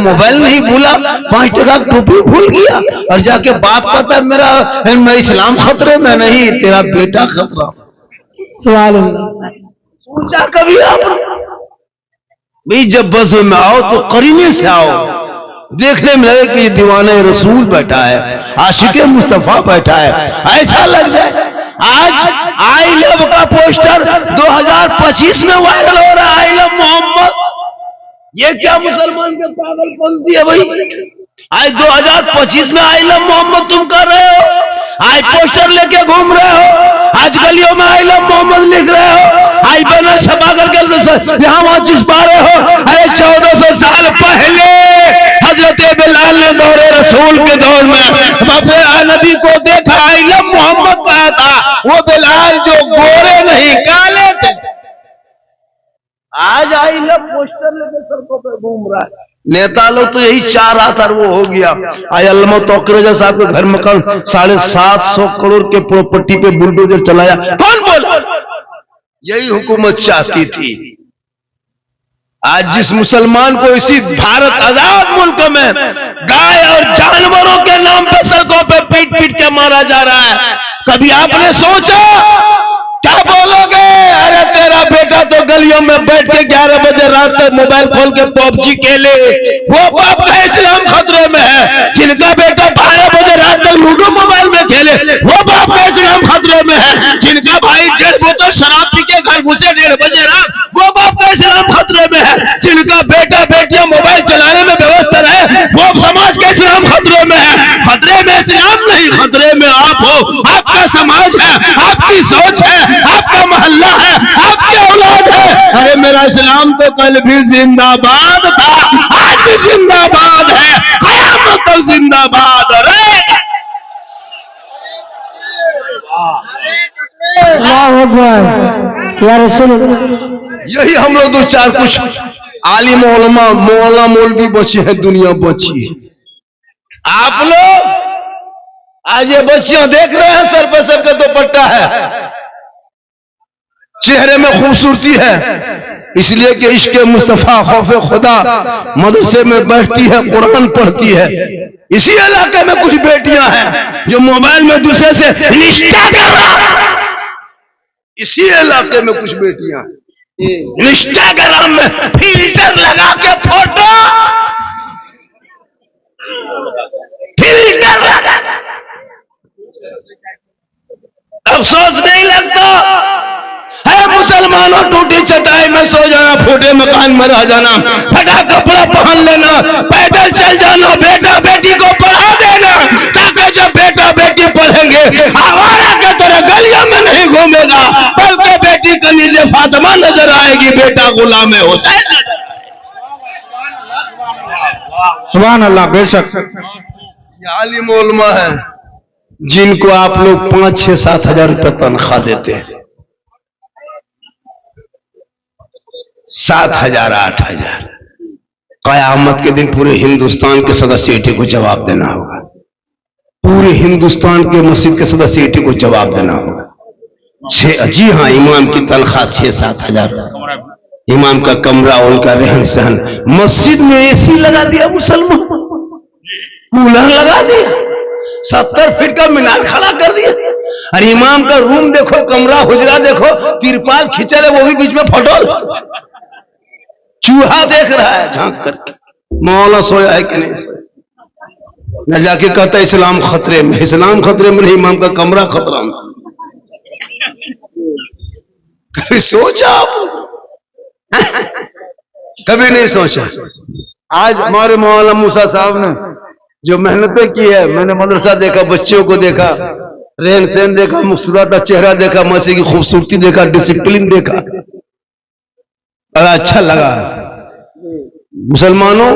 Mobile नहीं भूला, 5 टका टोपी भूल गया, और जाके बाप कहता है मैं इस्लाम खतरे में नहीं, तेरा बेटा खतरा। सवाल सोचा कभी आप भाई जब बस में आओ तो करीने से आओ, देखने में लगे कि दीवाने रसूल बैठा है, आशिके मुस्तफा बैठा है, ऐसा लग जाए। आज आई लव का पोस्टर 2025 में वायरल हो रहा है, आई लव मोहम्मद। ये क्या मुसलमान के पागलपंती है भाई? आज 2025 में आई लव मोहम्मद तुम कर रहे हो, आज पोस्टर लेके घूम रहे हो, आज गलियों में आई लव मोहम्मद लिख रहे हो, आज बैनर छपा करके यहाँ वहां चिपा रहे हो। अरे 1400 साल पहले हजरत बिलाल ने दौरे रसूल के दौर में अपने नबी को देखा, आई लव मोहम्मद कहा था। वो बिलाल जो गोरे नहीं काले थे, आज आई लव पोस्टर लेके सड़कों पे घूम रहा है। नेता लोग तो यही चाह रहा था, वो हो गया। आज अल्लामा तोकरेजा साहब के घर मकान 750 करोड़ के प्रॉपर्टी पे बुलडोजर चलाया, कौन बोला? यही हुकूमत चाहती थी। आज जिस मुसलमान को इसी भारत आजाद मुल्क में गाय और जानवरों के नाम पे सड़कों पे पीट पीट के मारा जा रहा है, कभी आपने सोचा? क्या बोलोगे? अरे तेरा बेटा तो गलियों में बैठ के 11 बजे रात तक मोबाइल खोल के पबजी खेले, वो बाप का इस्लाम खतरे में है। जिनका बेटा 12 बजे रात तक लूडो मोबाइल में खेले, वो बाप का इस्लाम खतरे में है। जिनका भाई 1.5 बोतल शराब पी के घर घुसे 1.5 बजे रात, वो बाप का इस्लाम खतरे में है। जिनका बेटा बेटियां मोबाइल चलाने में व्यवस्था रहे, वो समाज का इस्लाम खतरे में है। खतरे में इस्लाम नहीं, खतरे में आप हो, आपका समाज है, आपकी सोच है, आपका मोहल्ला है, आपकी औलाद है। अरे मेरा इस्लाम तो कल भी जिंदाबाद था, आज भी जिंदाबाद है, क़यामत तक जिंदाबाद रहेगा। यही हम लोग 2-4 कुछ आलिम उलमा मौला मौलवी बचे हैं, दुनिया बची है। आप लोग आज ये बच्चियां देख रहे हैं, सर पर सर का दुपट्टा है, चेहरे में खूबसूरती है, इसलिए कि इश्क मुस्तफा खौफ खुदा मदरसे में बैठती है, कुरान पढ़ती है। इसी इलाके में कुछ बेटियां हैं जो मोबाइल में दूसरे से निष्ठा कर रहा, इसी इलाके में कुछ बेटियां इंस्टाग्राम में फिल्टर लगा के फोटो, फिल्टर लगा, अफसोस नहीं लगता है? मुसलमानों टूटी चटाई में सो जाना, फूटे मकान में रह जाना, फटा कपड़ा पहन लेना, पैदल चल जाना, बेटा बेटी को पढ़ा देना, ताकि जब बेटा बेटी पढ़ेंगे आवारा के तरह गलियों में नहीं घूमेगा, बल्कि बेटी कनीज़े फातिमा नजर आएगी, बेटा गुलाम हुसैन। सुभान अल्लाह। बेशक ये आलिम उलमा है जिनको आप लोग 5-6-7 हजार रुपये तनख्वाह देते हैं, 7,000 8,000। कयामत के दिन पूरे हिंदुस्तान के सदस्य को जवाब देना होगा, पूरे हिंदुस्तान के मस्जिद के सदस्य को जवाब देना होगा। जी हाँ, इमाम की तनख्वाह 6-7 हजार, इमाम का कमरा, उनका रहन सहन। मस्जिद में एसी लगा दिया मुसलमान, कूलर लगा दिया, 70 फीट का मीनार खड़ा कर दिया। अरे इमाम का रूम देखो, कमरा हुजरा देखो, तिरपाल खिंचल है, वो भी बीच में फटोल, चूहा देख रहा है झांक करके, मौला सोया है कि नहीं सोया। न जाके कहता है इस्लाम खतरे में, इस्लाम खतरे में नहीं, इमाम का कमरा खतरा में। कभी सोचा आप? कभी नहीं सोचा। आज हमारे मौलाना मूसा साहब ने जो मेहनतें की है, मैंने मदरसा देखा, बच्चों को देखा, रहन सहन देखा, मुस्कुराता चेहरा देखा, मसीह की खूबसूरती देखा, डिसिप्लिन देखा, बड़ा अच्छा लगा। मुसलमानों,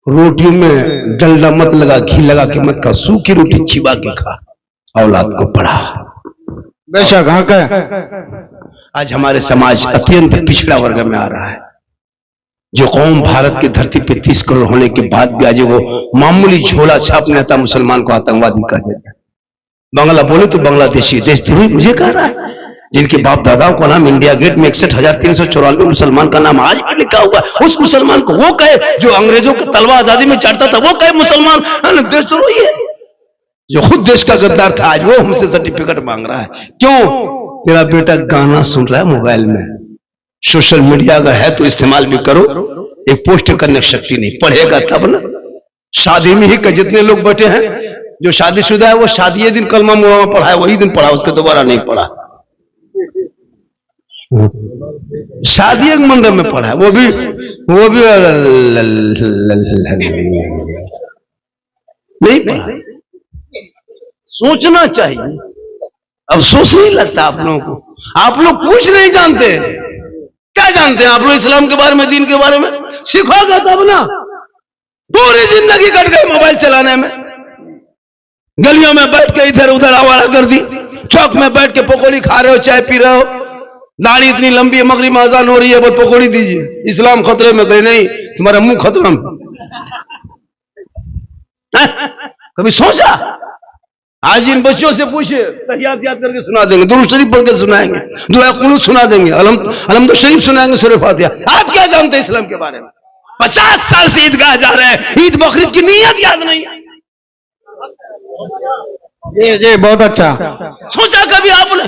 रोटियों में डलडा मत लगा, घी लगा के मत खा, सूखी रोटी चिबा के खा, औलाद को पढ़ा। बेशक हाँ का। आज हमारे समाज अत्यंत पिछड़ा वर्ग में आ रहा है। जो कौम भारत की धरती पे 30 करोड़ होने के बाद भी आज वो मामूली झोला छाप नेता मुसलमान को आतंकवादी कह देता है। बांग्ला बोले तो बांग्लादेशी, देशद्रोही मुझे कह रहा है। जिनके बाप दादाओं का नाम इंडिया गेट में 61,394 मुसलमान का नाम आज भी लिखा हुआ है, उस मुसलमान को वो कहे जो अंग्रेजों की तलवार आजादी में चढ़ता था, वो कहे मुसलमान देशद्रोही है? जो खुद देश का गद्दार था आज वो हमसे सर्टिफिकेट मांग रहा है। क्यों? तेरा बेटा गाना सुन रहा है मोबाइल में, सोशल मीडिया अगर है तो इस्तेमाल भी करो, एक पोस्ट करने की शक्ति नहीं, पढ़ेगा तब ना। शादी में ही जितने लोग बैठे हैं, जो शादीशुदा है वो शादी दिन कलमा मुआ पढ़ा है, वही दिन पढ़ा, उसके दोबारा नहीं पढ़ा। शादी एक मंडप में पढ़ा है, वो भी नहीं पढ़ा। सोचना चाहिए। अब सोच नहीं लगता आप लोगों को, आप लोग कुछ नहीं जानते। क्या जानते हैं आप लोग इस्लाम के बारे में, दीन के बारे में? सीखोगे तब ना। पूरी जिंदगी कट गई मोबाइल चलाने में, गलियों में बैठ के इधर उधर आवारा कर दी, चौक में बैठ के पकौड़ी खा रहे हो, चाय पी रहे हो, दाढ़ी इतनी लंबी है, मगरिब में अजान हो रही है, बस पकौड़ी दीजिए। इस्लाम खतरे में? कहीं नहीं, तुम्हारा मुंह खतरा में। कभी सोचा? आज इन बच्चों से पूछे, तहियात याद करके सुना देंगे, दुरूद शरीफ पढ़ के सुनाएंगे, दुआ कुनूत सुना देंगे, अलहम्दुलिल्लाह शरीफ सुनाएंगे, सूरह फातिहा। आप क्या जानते हैं इस्लाम के बारे में? 50 साल से ईदगाह जा रहे हैं, ईद बकरीद की नियत याद नहीं है। जी बहुत अच्छा। सोचा कभी आपने?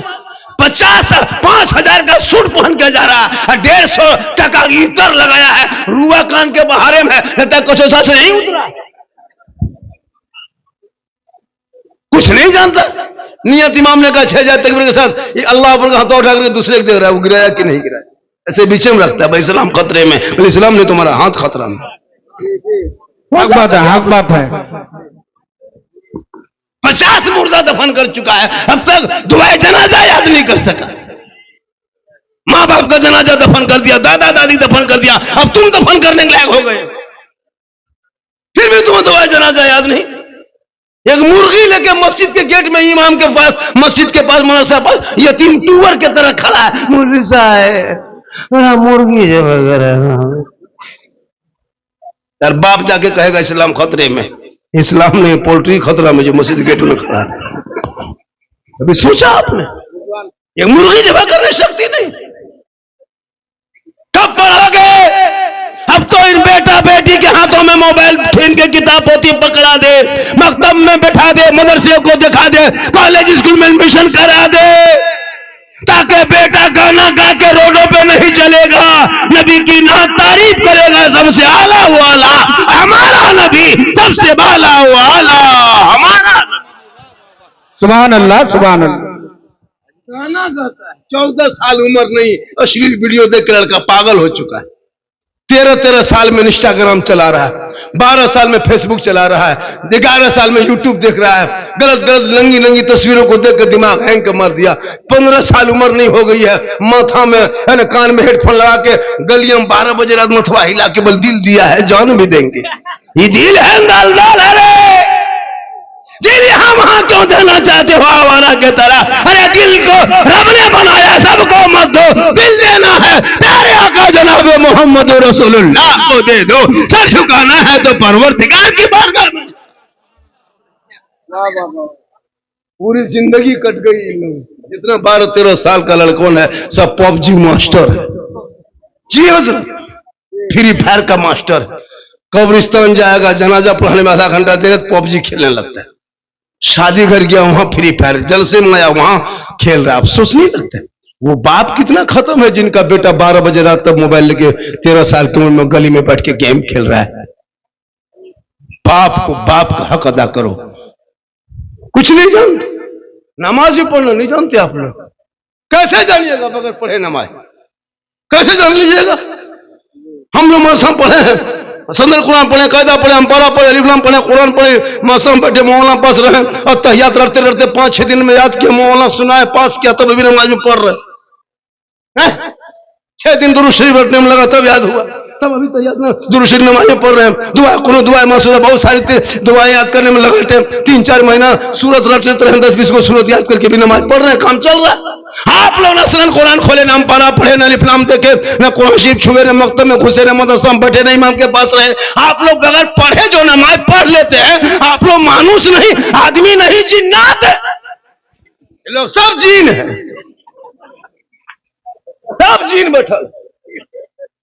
5,000 का सूट पहन के जा रहा है, 150 टका इतर लगाया है, रुआ कान के बहारे में, कुछ ऐसा से नहीं उतरा, कुछ नहीं जानता। नियत इमाम ने कहा 6,000 तकबीर के साथ अल्लाह पर हाथ उठा करके दूसरे को देख रहा है, वो गिराया कि नहीं गिराया, ऐसे बीच में रखता है। भाई इस्लाम खतरे में, तो इस्लाम ने तुम्हारा हाथ खतरा में। हक बात है, हक बात है। 50 मुर्दा दफन कर चुका है, अब तक दुआए जनाजा याद नहीं कर सका। माँ बाप का जनाजा दफन कर दिया, दादा दादी दफन कर दिया, अब तुम दफन करने के लायक हो गए, फिर भी तुम्हें दुआए जनाजा याद नहीं। एक मुर्गी लेके मस्जिद के गेट में, इमाम के पास, मस्जिद के पास, मदरसा के पास, यतीम टूवर के तरह खड़ा है, मुर्गी साहब बड़ा मुर्गी जो वगैरह। यार बाप जाके कहेगा इस्लाम खतरे में, इस्लाम ने पोल्ट्री खतरा में, जो मस्जिद गेट में खड़ा है। अभी सोचा आपने? एक मुर्गी जमा करने शक्ति नहीं। कब पढ़ोगे? अब तो इन बेटा बेटी के हाथों में मोबाइल छीन के किताब पोती पकड़ा दे, मकतब में बैठा दे, मदरसे को दिखा दे, कॉलेज स्कूल में एडमिशन करा दे, ताकि बेटा गाना गा के रोडों पे नहीं चलेगा, नबी की ना तारीफ करेगा, सबसे आला वाला हमारा नबी, सबसे बाला वाला हमारा। सुभान अल्लाह, सुभान अल्लाह। गाना गाता है, 14 साल उम्र नहीं, अश्लील वीडियो देख के लड़का पागल हो चुका है। 13 साल में इंस्टाग्राम चला रहा है, 12 साल में फेसबुक चला रहा है, 11 साल में यूट्यूब देख रहा है, गलत गलत नंगी नंगी तस्वीरों को देख कर दिमाग हैंग कर मार दिया। 15 साल उम्र नहीं हो गई है, माथा में है ना, कान में हेडफोन लगा के गलियों में 12 बजे रात मथवा हिला के बल दिल दिया है, जान भी देंगे। ये दिल है दाल दाल, अरे दिल यहाँ वहां क्यों देना चाहते हो आवारा के तरह? अरे दिल को रब ने बनाया, सबको मत दो, दिल देना है प्यारे आका जनाब मोहम्मद रसूलुल्लाह को दे दो। सर झुकाना है तो परवरदिगार की बारगाह में। पूरी जिंदगी कट गई। जितना 12-13 साल का लड़कों है सब पबजी मास्टर है, फ्री फायर का मास्टर। कब्रिस्तान जाएगा, जनाजा पढ़ने में आधा घंटा देगा, पबजी खेलने लगता है। शादी घर गया, वहां फ्री फायर, जलसे में आया, वहां खेल रहा है। अफसोस नहीं लगता? वो बाप कितना खत्म है जिनका बेटा 12 बजे रात तक मोबाइल लेके 13 साल की उम्र में गली में बैठ के गेम खेल रहा है। बाप को बाप का हक अदा करो। कुछ नहीं जानते, नमाज भी पढ़ना नहीं जानते आप लोग। कैसे जानिएगा बगैर पढ़े नमाज? कैसे जान लीजिएगा? हम लोग मौसम पढ़े हैं, सदर कुरान पढ़े, कायदा पढ़े, अम्पारा पढ़े, अलिफ्लाम पढ़े, कुरान पढ़े, मौसम बैठे मौलाना पास रहे और तहियात रटते रटते 5-6 दिन में याद किया, मौलाना सुनाए, पास किया, तब अभी नमाज में पढ़ रहे हैं। 6 दिन दुरूद शरीफ रटने में लगा, तब याद हुआ, तब अभी तहियात में दुरूद शरीफ नमाज में पढ़ रहे हैं। दुआ कुनूत, दुआ मासूरा, बहुत सारी दुआएं याद करने में लगा थे। 3-4 महीना सूरत रट लेते रहे, 10-20 को सूरत याद करके भी नमाज पढ़ रहे हैं, काम चल रहा है। आप लोग ना सनन कुरान खोले, ना अम्पारा पढ़े, ना अलिफ्लाम देखे, ना कुरान शरीफ छुए, ना मकतब में घुसे, ना मदरसा में बैठे, ना इमाम के पास रहे। आप लोग बगैर पढ़े जो नमाज पढ़ लेते हैं, आप लोग मानुस नहीं, आदमी नहीं, जिन्नात है। ये लोग सब जीन है। सब जीन बैठल,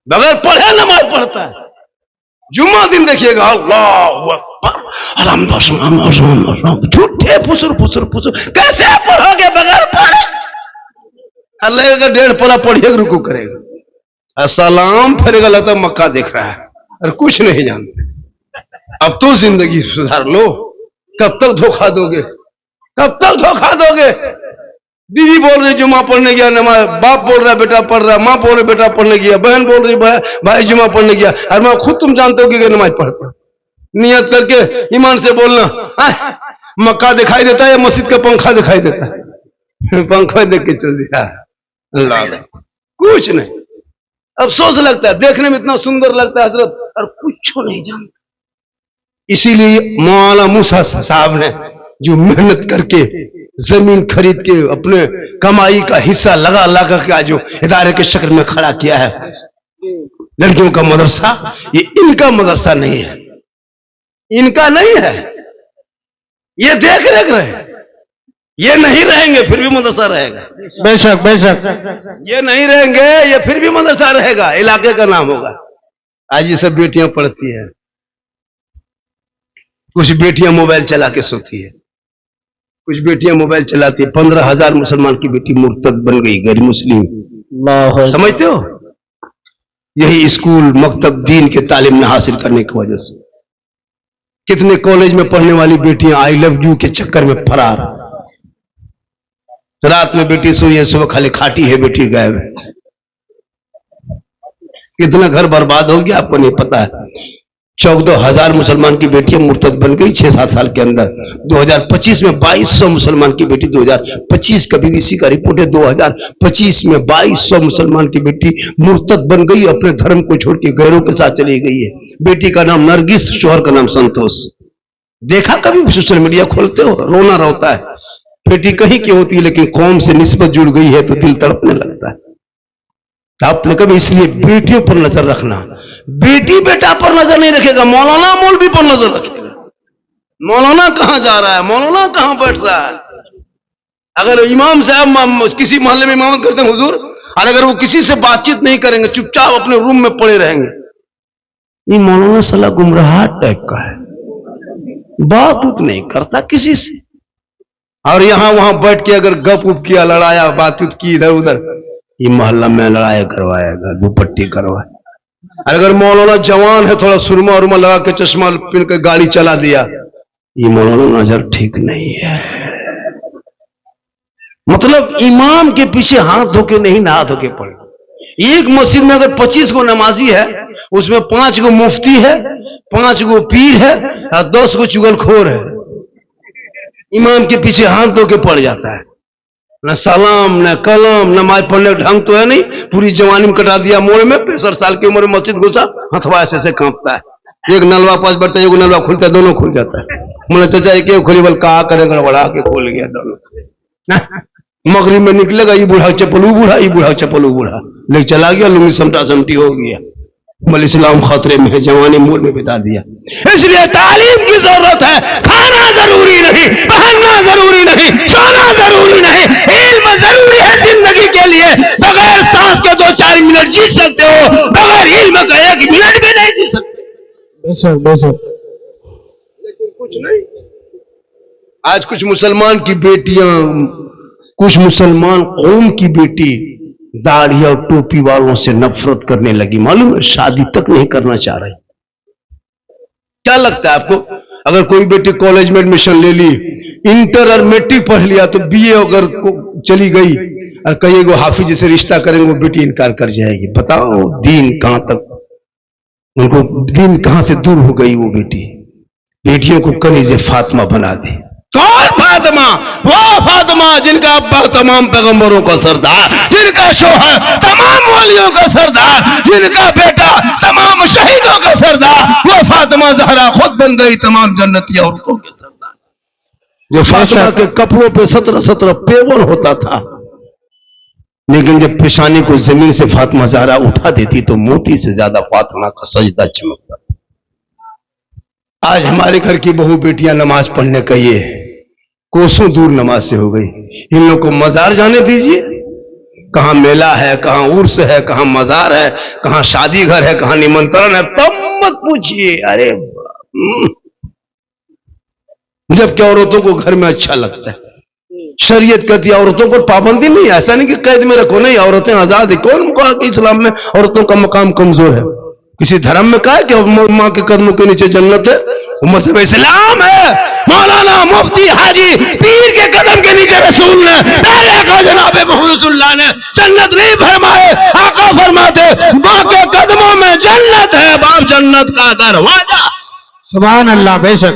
बगैर पढ़े नमाज पढ़ता है। जुम्मा दिन देखिएगा अल्लाहु अकबर, झूठे फुसुर फुसुर फुसुर। कैसे पढ़ोगे बगैर पढ़े? लगेगा 1.5 पारा पढ़िए रुकू करेगा, सलाम फिरेगा, लगता है मक्का देख रहा है और कुछ नहीं जानते। अब तो जिंदगी सुधार लो। कब तक धोखा दोगे? कब तक धोखा दोगे? बीवी बोल रही जुमा पढ़ने गया नमाज, बाप बोल रहा है बेटा पढ़ रहा, माँ बोल रही बेटा पढ़ने गया, बहन बोल रही भाई जुमा पढ़ने गया, और मैं खुद तुम जानते हो कि नमाज पढ़ता। नियत करके ईमान से बोलना, मक्का दिखाई देता है या मस्जिद का पंखा दिखाई देता है? पंखा देख के चल दिया, अल्लाह कुछ नहीं। अफसोस लगता है, देखने में इतना सुंदर लगता है हजरत, और कुछ नहीं जानता। इसीलिए मौलाना मूसा साहब ने जो मेहनत करके जमीन खरीद के अपने कमाई का हिस्सा लगा लगा के जो इदारे के शक्ल में खड़ा किया है, लड़कियों का मदरसा, ये इनका मदरसा नहीं है, इनका नहीं है। ये देख रेख रहे, ये नहीं रहेंगे फिर भी मदरसा रहेगा। बेशक बेशक, ये नहीं रहेंगे, ये फिर भी मदरसा रहेगा, इलाके का नाम होगा। आज ये सब बेटियां पढ़ती है, कुछ बेटियां मोबाइल चला के सोती है, कुछ बेटियां मोबाइल चलाती है। 15,000 मुसलमान की बेटी मुर्तद बन गई, गैर मुस्लिम। समझते हो? यही स्कूल मकतब दीन के तालीम में हासिल करने की वजह से। कितने कॉलेज में पढ़ने वाली बेटियां आई लव यू के चक्कर में फरार। रात में बेटी सोई है, सुबह खाली खाटी है, बेटी गायब है। कितना घर बर्बाद हो गया आपको नहीं पता है। 14,000 मुसलमान की बेटियां मुर्तद बन गई 6-7 साल के अंदर। 2025 में 2200 मुसलमान की बेटी, 2025 का बीबीसी का रिपोर्ट है, 2025 में 2200 मुसलमान की बेटी मुर्तद बन गई, अपने धर्म को छोड़ के गैरों के साथ चली गई है। बेटी का नाम नरगिस, शोहर का नाम संतोष। देखा कभी सोशल मीडिया खोलते हो? रोना रोता है। बेटी कहीं की होती है लेकिन कौम से निस्बत जुड़ गई है तो दिल तड़पने लगता है। आपने कभी, इसलिए बेटियों पर नजर रखना। बेटी बेटा पर नजर नहीं रखेगा, मौलाना मौलवी पर नजर रखेगा। मौलाना कहां जा रहा है, मौलाना कहां बैठ रहा है। अगर इमाम साहब किसी मोहल्ले में इमामत करते हैं हुजूर, और अगर वो किसी से बातचीत नहीं करेंगे, चुपचाप अपने रूम में पड़े रहेंगे, ये मौलाना साला गुमराह टाइप का है, बात उत नहीं करता किसी से। और यहां वहां बैठ के अगर गप उप किया, लड़ाया, बातचीत की इधर उधर, ये मोहल्ला में लड़ाया करवाएगा, दुपट्टी करवाए। अगर मौलाना जवान है, थोड़ा सुरमा उरमा लगा के चश्मा पहन के गाड़ी चला दिया, ये मौलाना नजर ठीक नहीं है। मतलब इमाम के पीछे हाथ धोके नहीं, नहा धोके पढ़ना। एक मस्जिद में अगर 25 गो नमाजी है, उसमें 5 गो मुफ्ती है, 5 गो पीर है और 10 गो चुगलखोर है। इमाम के पीछे हाथ धोके पड़ जाता है। न सलाम न कलाम, नमाज पढ़ने का ढंग तो है नहीं। पूरी जवानी में कटा दिया मोड़ में, 65 साल की उम्र में मस्जिद घुसा, हथवा ऐसे कांपता है। एक नलवा पास बढ़ता है, एक नलवा खुलता है, दोनों खुल जाता है। मैंने चाचा एक खोली, बल कहा करे गड़बड़ा के खोल गया दोनों। मगरिब में निकलेगा, ये बूढ़ा चप्पल वो बूढ़ा, ये बूढ़ा चप्पल वो बूढ़ा, लेके चला गया, लुंगी समटा समटी हो गया। बल इस्लाम खतरे में है, जवानी मोड़ में बिता दिया। इसलिए तालीम की जरूरत है। खाना जरूरी नहीं, पहनना जरूरी नहीं, सोना जरूरी नहीं, इल्म जरूरी है जिंदगी के लिए। बगैर सांस के 2-4 मिनट जी सकते हो, बगैर इल्म का 1 मिनट भी नहीं जी सकते। बेशक बेशक, लेकिन कुछ नहीं। आज कुछ मुसलमान की बेटियां, कुछ मुसलमान कौम की बेटी दाढ़ी और टोपी वालों से नफरत करने लगी। मालूम है, शादी तक नहीं करना चाह रही। क्या लगता है आपको, अगर कोई बेटी कॉलेज में एडमिशन ले ली, इंटर और मैट्रिक पढ़ लिया, तो बीए अगर चली गई और कहिएगा हाफिज से रिश्ता करेंगे, वो बेटी इनकार कर जाएगी। बताओ दीन कहां तक, उनको दीन कहां से दूर हो गई वो बेटी। बेटियों को कनीज़े फातिमा बना दे। कौन फातिमा? वो फातिमा जिनका अब्बा तमाम पैगंबरों का सरदार, जिनका शोहर तमाम वलियों का सरदार, जिनका बेटा तमाम शहीदों का सरदार। वो फातिमा ज़हरा खुद बन गई तमाम जन्नती औरतों के सरदार। जो फातिमा के कपड़ों पे 17 पेवन होता था, लेकिन जब पेशानी को जमीन से फातिमा ज़हरा उठा देती तो मोती से ज्यादा फातिमा का सजदा चमकता। आज हमारे घर की बहु बेटियां नमाज पढ़ने का ये कोसों दूर नमाज से हो गई। इन लोग को मजार जाने दीजिए, कहां मेला है, कहां उर्स है, कहां मजार है, कहां शादी घर है, कहां निमंत्रण है, तब मत पूछिए। अरे जबकि औरतों को घर में अच्छा लगता है। शरीयत कहती है औरतों पर पाबंदी नहीं, ऐसा नहीं कि कैद में रखो, नहीं, औरतें आजाद है। कौन कहा कि इस्लाम में औरतों का मकाम कमजोर है? किसी धर्म में कहा कि मां के कदमों के नीचे जन्नत है? वो मज़हब इस्लाम है। मौलाना मुफ्ती हाजी पीर के कदम के नीचे रसूल ने, प्यारे आका जनाब मोहम्मद ने जन्नत नहीं फरमाए, आका फरमाते मां के कदमों में जन्नत है, बाप जन्नत का दरवाजा। सुभान अल्लाह। बेशक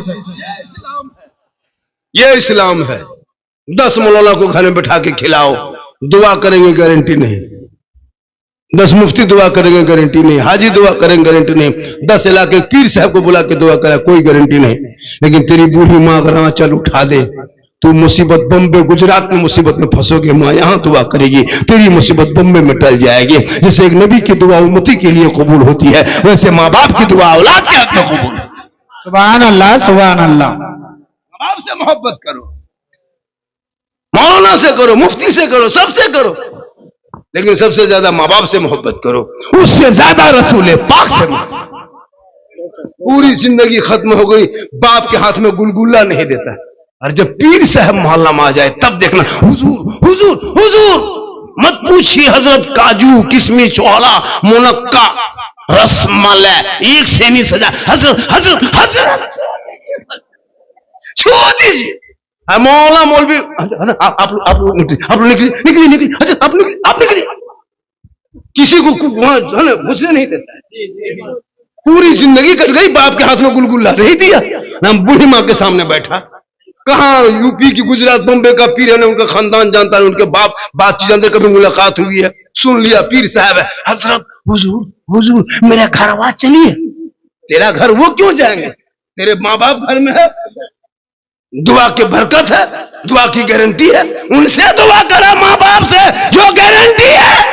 ये इस्लाम है। 10 मौलाना को घर में बैठा के खिलाओ, दुआ करेंगे, गारंटी नहीं। 10 मुफ्ती दुआ करेंगे, गारंटी नहीं। हाजी दुआ करेंगे, गारंटी नहीं। 10 इलाके पीर साहब को बुला के दुआ करे, कोई गारंटी नहीं। लेकिन तेरी बूढ़ी मां अगर आंचल उठा दे, तू मुसीबत बम्बे गुजरात में मुसीबत में फंसोगे, मां यहां दुआ करेगी, तेरी मुसीबत बम्बे में टल जाएगी। जैसे एक नबी की दुआ उम्मती के लिए कबूल होती है, वैसे माँ बाप की दुआ औलाद के हक में कबूल। सुभान अल्लाह, सुभान अल्लाह। माँ बाप से मोहब्बत करो, मौलाना से करो, मुफ्ती से करो, सबसे करो, लेकिन सबसे ज्यादा माँ बाप से मोहब्बत करो, उससे ज्यादा रसूल पाक से। पूरी जिंदगी खत्म हो गई, बाप के हाथ में गुलगुला नहीं देता, और जब पीर साहब मोहल्ला में आ जाए तब देखना, हुजूर हुजूर हुजूर, मत पूछिए हजरत काजू किशमिश चौला मुनक्का रसमलाई एक सेमी सजा, हजरत हजरत हजरत छोड़ दीजिए। मौला मौलवी आप लोग निकली निकली, अच्छा आप निकली, किसी को घुसने नहीं देता है। पूरी जिंदगी कट गई, बाप के हाथ में गुलगुला नहीं दिया ना, बूढ़ी माँ के सामने बैठा। कहां यूपी की गुजरात बम्बे का पीर है ना, उनका खानदान जानता है, उनके बाप बातचीत जानते, कभी मुलाकात हुई है, सुन लिया पीर साहब है, हजरत हुजूर हुजूर मेरा घर आवाज चलिए। तेरा घर वो क्यों जाएंगे, तेरे माँ बाप घर में है, दुआ की बरकत है, दुआ की गारंटी है, उनसे दुआ करा, माँ बाप से जो गारंटी है।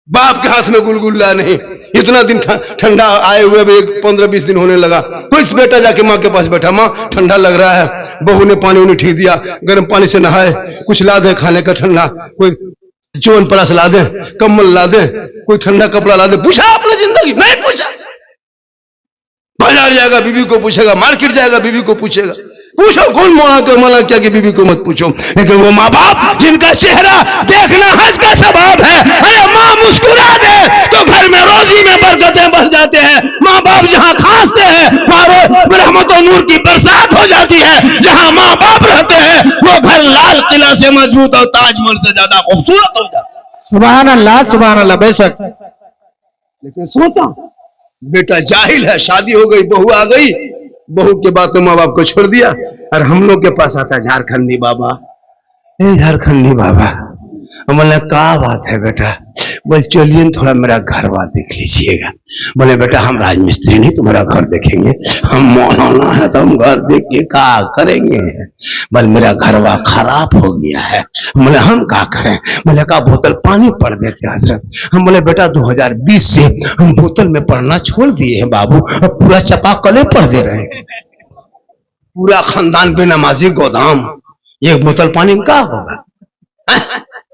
बाप के हाथ में गुलगुला नहीं। इतना दिन ठंडा आए हुए भी 15-20 दिन होने लगा, कोई बेटा जाके माँ के पास बैठा, माँ ठंडा लग रहा है, बहू ने पानी उन्हें ठीक दिया, गर्म पानी से नहाए, कुछ ला दे खाने का ठंडा, कोई चोन पलास ला दे, कम्बल ला दे, कोई ठंडा कपड़ा ला दे। पूछा आपने जिंदगी? नहीं पूछा। बाजार जाएगा बीवी को पूछेगा, मार्केट जाएगा बीवी को पूछेगा, पूछो कौन मना किया कि बीवी को मत पूछो। लेकिन वो माँ बाप जिनका चेहरा देखना हज का सवाब है, अरे माँ मुस्कुरा दे तो घर में रोजी में बरकतें बढ़ जाते हैं। माँ बाप जहाँ खांसते हैं वहां रहमत और नूर की बरसात हो जाती है। जहाँ माँ बाप रहते हैं वो घर लाल किला से मजबूत और ताजमहल से ज्यादा खूबसूरत हो जाता है। सुभान अल्लाह, सुभान अल्लाह। बेशक। लेकिन सोचा बेटा जाहिल है, शादी हो गई, बहू आ गई, बहू के बाद तो माँ बाप को छोड़ दिया, और हम लोग के पास आता झारखंडी बाबा, झारखंडी बाबा। बोले क्या बात है बेटा? बोले चलिए थोड़ा मेरा घर बार देख लीजिएगा। बोले बेटा हम राजमिस्त्री नहीं तुम्हारा घर देखेंगे, हम मौलाना है तो हम घर देख के क्या करेंगे? बोले मेरा घरवा खराब हो गया है। बोले हम क्या करें? बोले का बोतल पानी पढ़ देते हजरत। हम बोले बेटा 2020 से हम बोतल में पढ़ना छोड़ दिए हैं बाबू, अब पूरा चपाकले पढ़ दे रहे हैं, पूरा खानदान पे नमाजी गोदाम, एक बोतल पानी में क्या होगा?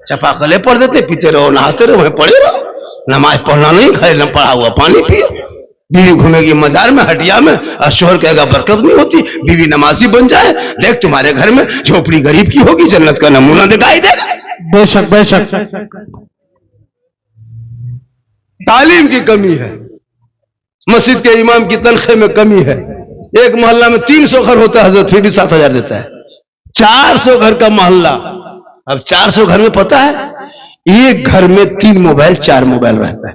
चपाकले पढ़ देते, पीते रहो, नहाते रहो, पढ़े रहो, नमाज पढ़ना नहीं, खाए न पढ़ा हुआ पानी पियो। बीवी घूमेगी मजार में, हटिया में, और शोहर कहेगा बरकत नहीं होती, बीवी नमाजी बन जाए, देख तुम्हारे घर में झोपड़ी गरीब की होगी, जन्नत का नमूना दिखाई देगा। बेशक बेशक। तालीम की कमी है, मस्जिद के इमाम की तनख्वाह में कमी है। एक मोहल्ला में 300 घर होता है हजरत, फिर भी 7,000 देता है। 400 घर का मोहल्ला, अब 400 घर में पता है एक घर में 3 मोबाइल 4 मोबाइल रहता है।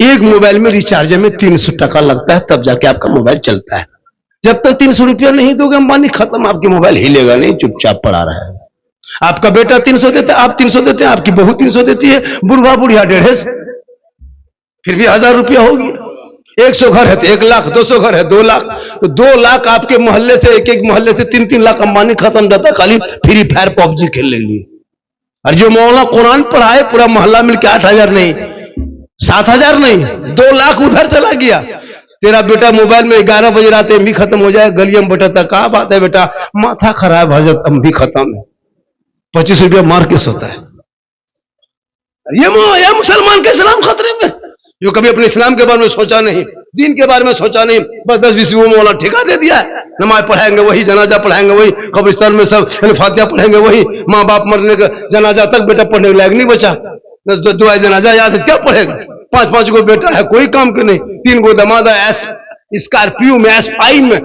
एक मोबाइल में रिचार्ज में 300 टका लगता है, तब जाके आपका मोबाइल चलता है। जब तक 300 रुपया नहीं दोगे अंबानी खत्म, आपकी मोबाइल हिलेगा नहीं, चुपचाप पड़ा रहा है। आपका बेटा 300 देता है, आप 300 देते हैं, आपकी बहू 300 देती है, बुढ़वा बुढ़िया 150, फिर भी 1000 रुपया होगी। 100 घर है तो 1 लाख, 200 घर है 2 लाख, तो 2 लाख आपके मोहल्ले से, एक मोहल्ले से 3-3 लाख अंबानी खत्म जाता है, खाली फ्री फायर पबजी खेलने के लिए। और जो मौलाना कुरान पढ़ाए पूरा मोहल्ला मिलकर 8,000 नहीं, 7,000 नहीं, 2 लाख उधर चला गया। तेरा बेटा मोबाइल में 11 बजे रात में भी खत्म हो जाए, गलियों में बैठा था, क्या बात है बेटा? माथा खराब हजरत, हम भी खत्म है, 25 रुपया मार के सोता है। ये मुसलमान का इस्लाम खतरे में, जो कभी अपने इस्लाम के बारे में सोचा नहीं, दीन के बारे में सोचा नहीं, बस 10-20 मौला ठेका दे दिया है। नमाज पढ़ाएंगे वही, जनाजा पढ़ाएंगे वही, कब्रिस्तान में सब फातिहा पढ़ेंगे वही, माँ बाप मरने का जनाजा तक बेटा पढ़ने के लायक नहीं बचा, दुआ जनाजा याद है क्या पढ़ेगा? 5-5 गो बेटा है, कोई काम के नहीं, 3 गो दमाद है, स्कॉर्पियो में, S5 में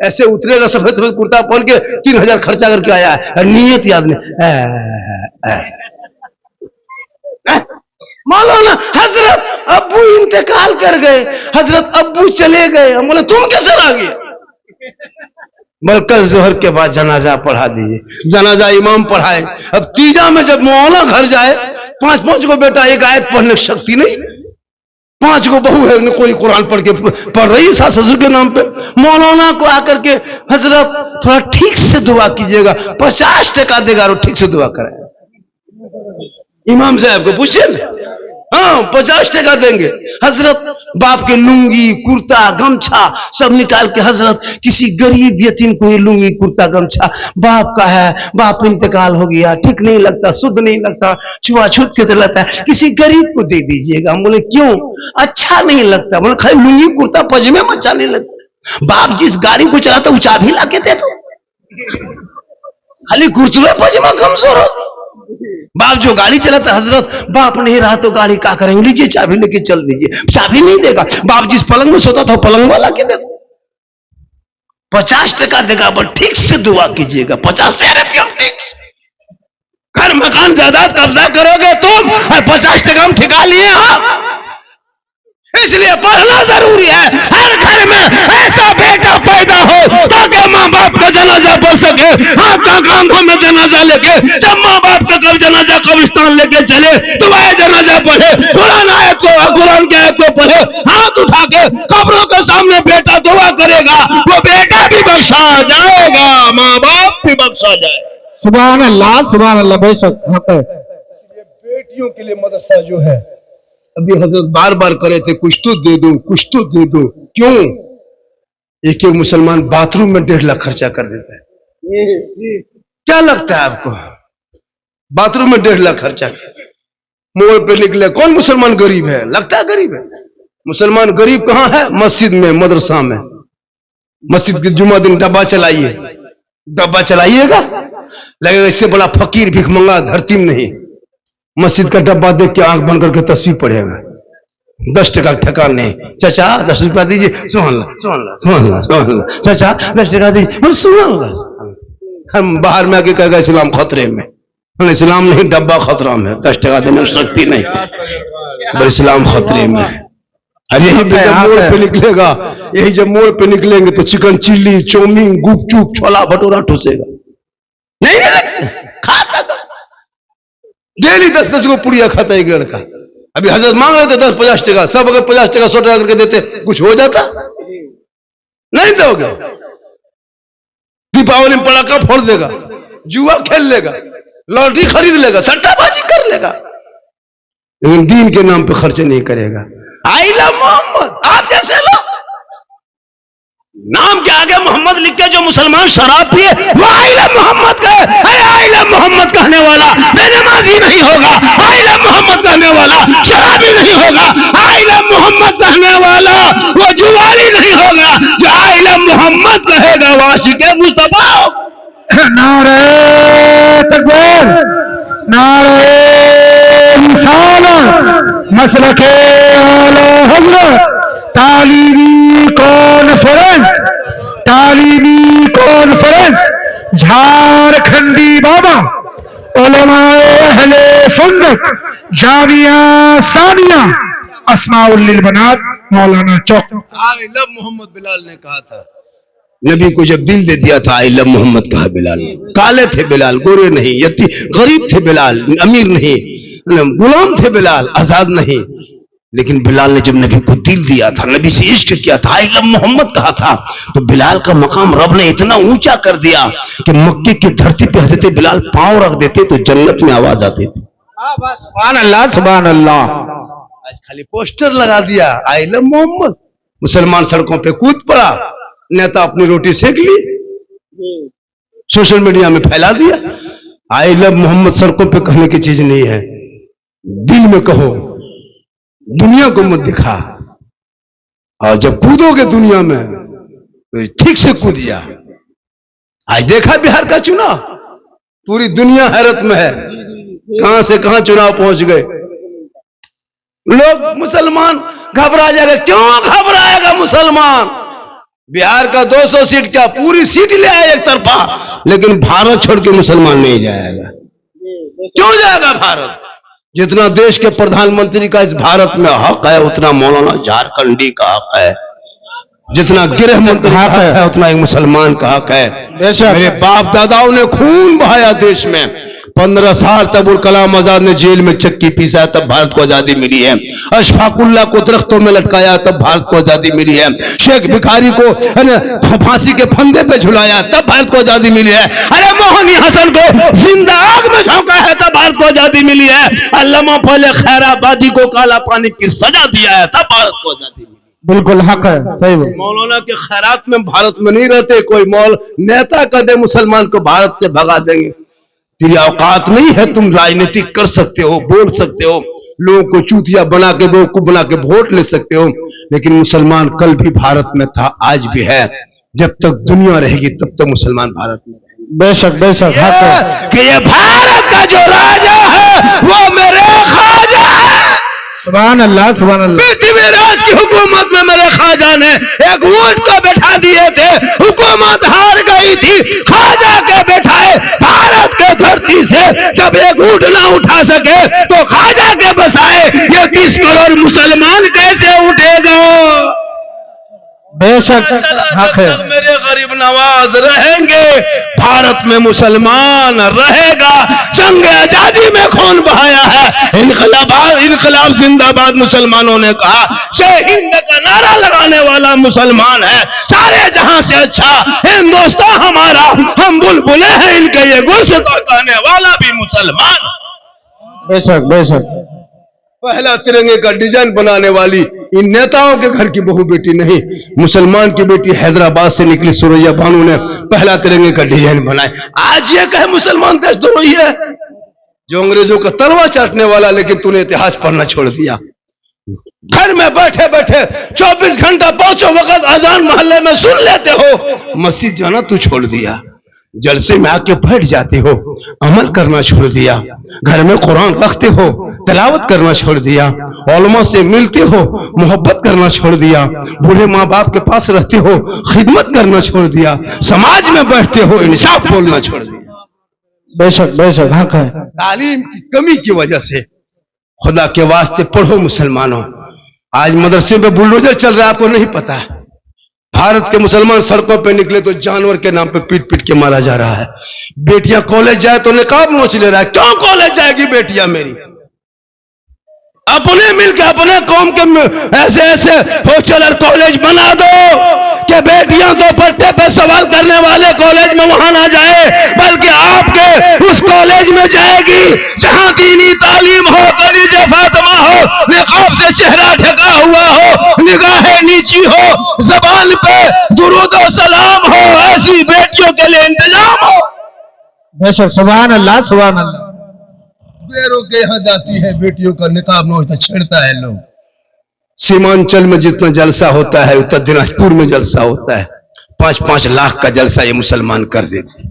ऐसे उतरेगा सफेद सफेद कुर्ता पहन के, 3000 खर्चा करके आया है, नीयत याद नहीं। मौलाना हजरत अब्बू इंतकाल कर गए, हजरत अब्बू चले गए। हम बोले तुम कैसे आ गए? बोल कल जोहर के बाद जनाजा पढ़ा दीजिए। जनाजा इमाम पढ़ाए। अब तीजा में जब मौलाना घर जाए, 5-5 को बेटा, एक आयत पढ़ने की शक्ति नहीं, 5 को बहू है, कोई कुरान पढ़ रही सास ससुर के नाम पे। मौलाना को आकर के हजरत थोड़ा ठीक से दुआ कीजिएगा, 50 टका देगा और ठीक से दुआ कराए। इमाम साहब को पूछिए, हाँ 50 टका देंगे। हजरत बाप के लुंगी कुर्ता गमछा सब निकाल के, हजरत किसी गरीब यतीम को ये लुंगी कुर्ता गमछा बाप का है, बाप इंतकाल हो गया, ठीक नहीं लगता, शुद्ध नहीं लगता, छुआछूत के तो लगता है, किसी गरीब को दे दीजिएगा। हम बोले क्यों? अच्छा नहीं लगता। बोले खाली लुंगी कुर्ता पजामे में अच्छा नहीं लगता। बाप जिस गाड़ी को चलाता वो चाबी ला के दे दो, खाली कुर्ता पजामा कमजोर हो। बाप जो गाड़ी चलाता, हजरत बाप नहीं रहा तो गाड़ी क्या करेंगे, लीजिए चाबी लेके चल दीजिए, चाबी नहीं देगा। बाप जिस पलंग में सोता था पलंग वाला के दे, 50 टका देगा, बट ठीक से दुआ कीजिएगा। 50,000 रुपया टैक्स, घर मकान जायदाद कब्जा करोगे तुम, और 50 टका हम ठिका लिए। हाँ इसलिए पढ़ना जरूरी है। हर घर में ऐसा बेटा पैदा हो ताकि माँ बाप का जनाजा पढ़ सके, हाथ का कांधों में जनाजा लेके, जब माँ बाप का कब जनाजा कब्रिस्तान लेके चले तो वह जनाजा पढ़े, कुरान आयत को, कुरान की आयत को पढ़े, हाथ उठा के कब्रों के सामने बेटा दुआ करेगा, वो बेटा भी बख्शा जाएगा, माँ बाप भी बख्शा जाए। सुभान अल्लाह बेशक। बेटियों के लिए मदरसा जो है, अभी हजरत बार बार करे थे कुछ तो दे दो, कुछ तो दे दो। क्यों? एक मुसलमान बाथरूम में 1.5 लाख खर्चा कर देता है। क्या लगता है आपको? बाथरूम में 1.5 लाख खर्चा, मोबाइल पे निकले। कौन मुसलमान गरीब है? लगता है गरीब है। मुसलमान गरीब कहां है? मस्जिद में, मदरसा में। मस्जिद के जुम्मा दिन डब्बा चलाइए, डब्बा चलाइएगा, लगेगा इससे बड़ा फकीर भिखमंगा धरती में नहीं। मस्जिद का डब्बा देख के आंख बंद करके तस्वीर पढ़ेगा, 10 टका ठकान नहीं। चाचा 10 रुपया दीजिए, सुभान अल्लाह, सुभान अल्लाह, सुभान अल्लाह, सुभान अल्लाह। चाचा 10 टका दीजिए, सुभान अल्लाह। हम बाहर में आके कहेगा इस्लाम खतरे में। इस्लाम नहीं, डब्बा खतरा में, 10 टका देने की शक्ति नहीं, इस्लाम खतरे में। और यही मोड़ पे निकलेगा, यही जब मोड़ पे निकलेंगे तो चिकन चिल्ली, चौमीन, गुपचुप, छोला भटूरा ठूसेगा। नहीं खाता, डेली 10-10 को पुड़िया खाता एक लड़का। अभी हजरत मांग रहे थे 10-50 टका, सब अगर 50 टका 100 टका करके देते कुछ हो जाता? नहीं दोगे। दीपावली में पटाखा फोड़ देगा, जुआ खेल लेगा, लॉटरी खरीद लेगा, सट्टाबाजी कर लेगा, लेकिन दीन के नाम पे खर्चे नहीं करेगा। आई लव मोहम्मद, आप जैसे लोग नाम के आगे मोहम्मद लिख के जो मुसलमान शराब पिए वो आई लव मोहम्मद कहे। अरे आई लव मोहम्मद कहने वाला बेनमाजी नहीं होगा, आई लव मोहम्मद कहने वाला शराबी नहीं होगा, आई लव मोहम्मद कहने वाला वो जुआरी नहीं होगा। जो आई लव मोहम्मद कहेगा वो आशिक़े मुस्तफा होगा। नारे तकबीर, नारे रिसालत, मसलके आला हज़रत, तालीमी कॉन्फ्रेंस, झारखंडी बाबा, उलमाए अहले सुन्नत, जामिया सानिया, अस्माउल लिल बनात, मौलाना चौक। आई लव मोहम्मद बिलाल ने कहा था, नबी को जब दिल दे दिया था आई लव मोहम्मद कहा बिलाल ने। काले थे बिलाल, गोरे नहीं, गरीब थे बिलाल, अमीर नहीं, गुलाम थे बिलाल, आजाद नहीं। लेकिन बिलाल ने जब नबी को दिल दिया था, नबी से इश्क किया था, आई लव मोहम्मद कहा था, तो बिलाल का मकाम रब ने इतना ऊंचा कर दिया कि मक्के की धरती पे हजरत बिलाल पांव रख देते तो जन्नत में आवाज आती थी। सुभान अल्लाह, सुभान अल्लाह। आज खाली पोस्टर लगा दिया आई लव मोहम्मद, मुसलमान सड़कों पे कूद पड़ा, नेता अपनी रोटी सेक ली, सोशल मीडिया में फैला दिया। आई लव मोहम्मद सड़कों पे कहने की चीज नहीं है। दिल में कहो, दुनिया को मत दिखा। और जब कूदोगे दुनिया में तो ठीक से कूद जा। आज देखा बिहार का चुनाव, पूरी दुनिया हैरत में है, कहां से कहां चुनाव पहुंच गए। लोग मुसलमान घबरा जाएगा। क्यों घबराएगा मुसलमान? बिहार का 200 सीट क्या पूरी सीट ले आए एक तरफा, लेकिन भारत छोड़ के मुसलमान नहीं जाएगा। क्यों जाएगा भारत? जितना देश के प्रधानमंत्री का इस भारत में हक है, उतना मौलाना झारखंडी का हक है। जितना गृह मंत्री का हक है, उतना एक मुसलमान का हक है। मेरे बाप दादाओं ने खून बहाया देश में। 15 साल तक अबुल कलाम आजाद ने जेल में चक्की पीसा, तब भारत को आजादी मिली है। अशफाकुल्लाह को दरख्तों में लटकाया, तब भारत को आजादी मिली है। शेख भिखारी को फांसी के फंदे पे झुलाया, तब भारत को आजादी मिली है। अरे मोहनी हसन को जिंदा आग में झोंका है, तब भारत को आजादी मिली है। अल्लामा फजल खैराबादी को काला पानी की सजा दिया है, तब भारत को आजादी मिली। बिल्कुल हक है, सही है। मौलाना के खैरात में भारत में नहीं रहते। कोई मौल नेता कर दे मुसलमान को भारत से भगा देंगे। तेरी औकात नहीं है, तुम राजनीति कर सकते हो, बोल सकते हो, लोगों को चूतिया बना के बेवकूफ बना के वोट ले सकते हो, लेकिन मुसलमान कल भी भारत में था, आज भी है। जब तक दुनिया रहेगी तब तक मुसलमान भारत में रहेंगे। बेशक बेशक हक है कि ये भारत का जो राजा है वो मेरे ख्वाजा है। सुभान अल्लाह, सुभान अल्लाह। पृथ्वी राज की हुकूमत में मेरे ख्वाजा ने एक ऊंट को बैठा दिए थे, हुकूमत हार गई थी, ख्वाजा के बैठाए भारत के धरती से जब एक ऊंट ना उठा सके तो ख्वाजा के बसाए ये 30 करोड़ मुसलमान कैसे उठेगा? बेशक हक है। मेरे गरीब नवाज रहेंगे, भारत में मुसलमान रहेगा। जंग आजादी में खून बहाया है, इनकलाब जिंदाबाद मुसलमानों ने कहा। जय हिंद का नारा लगाने वाला मुसलमान है। सारे जहां से अच्छा हिंदुस्तान हमारा, हम बुलबुले हैं इनके, ये गुल से गाने वाला भी मुसलमान। बेशक बेशक। पहला तिरंगे का डिजाइन बनाने वाली इन नेताओं के घर की बहू बेटी नहीं, मुसलमान की बेटी हैदराबाद से निकली सुरैया बानू ने पहला तिरंगे का डिजाइन बनाए। आज ये कहे मुसलमान देशद्रोही है, जो अंग्रेजों का तलवा चाटने वाला, लेकिन तूने इतिहास पढ़ना छोड़ दिया। घर में बैठे बैठे 24 घंटा 5 वक्त अजान मोहल्ले में सुन लेते हो, मस्जिद जाना तू छोड़ दिया। जलसे में आके बैठ जाते हो, अमल करना छोड़ दिया। घर में कुरान रखते हो, तिलावत करना छोड़ दिया। उलमा से मिलते हो, मोहब्बत करना छोड़ दिया। बूढ़े माँ बाप के पास रहते हो, खिदमत करना छोड़ दिया। समाज में बैठते हो, इंसाफ बोलना छोड़ दिया। बेशक बेशक हक है। तालीम की कमी की वजह से खुदा के वास्ते पढ़ो मुसलमानों। आज मदरसे में बुलडोजर चल रहा है, आपको नहीं पता है। भारत के मुसलमान सड़कों पे निकले तो जानवर के नाम पे पीट पीट के मारा जा रहा है। बेटियां कॉलेज जाए तो निकाब नोच ले रहा है। क्यों कॉलेज जाएगी बेटियां मेरी? अपने मिलकर अपने कौम के ऐसे ऐसे हॉस्टल और कॉलेज बना दो कि बेटियां तो पट्टे पे सवाल करने वाले कॉलेज में वहां ना जाए, बल्कि आपके उस कॉलेज में जाएगी जहां दीनी तालीम हो, कलीजे फातिमा हो, निकाब से चेहरा ढका हुआ हो, निगाहें नीची हो, जबान पे दुरूद और सलाम हो। ऐसी बेटियों के लिए इंतजाम हो। बेशक सुभान अल्लाह, सुभान अल्लाह। बेरों के यहाँ जाती है बेटियों का निकाब नोचता छेड़ता है लोग। सीमांचल में जितना जलसा होता है उत्तर दिनाजपुर में जलसा होता है। 5-5 लाख का जलसा ये मुसलमान कर देते,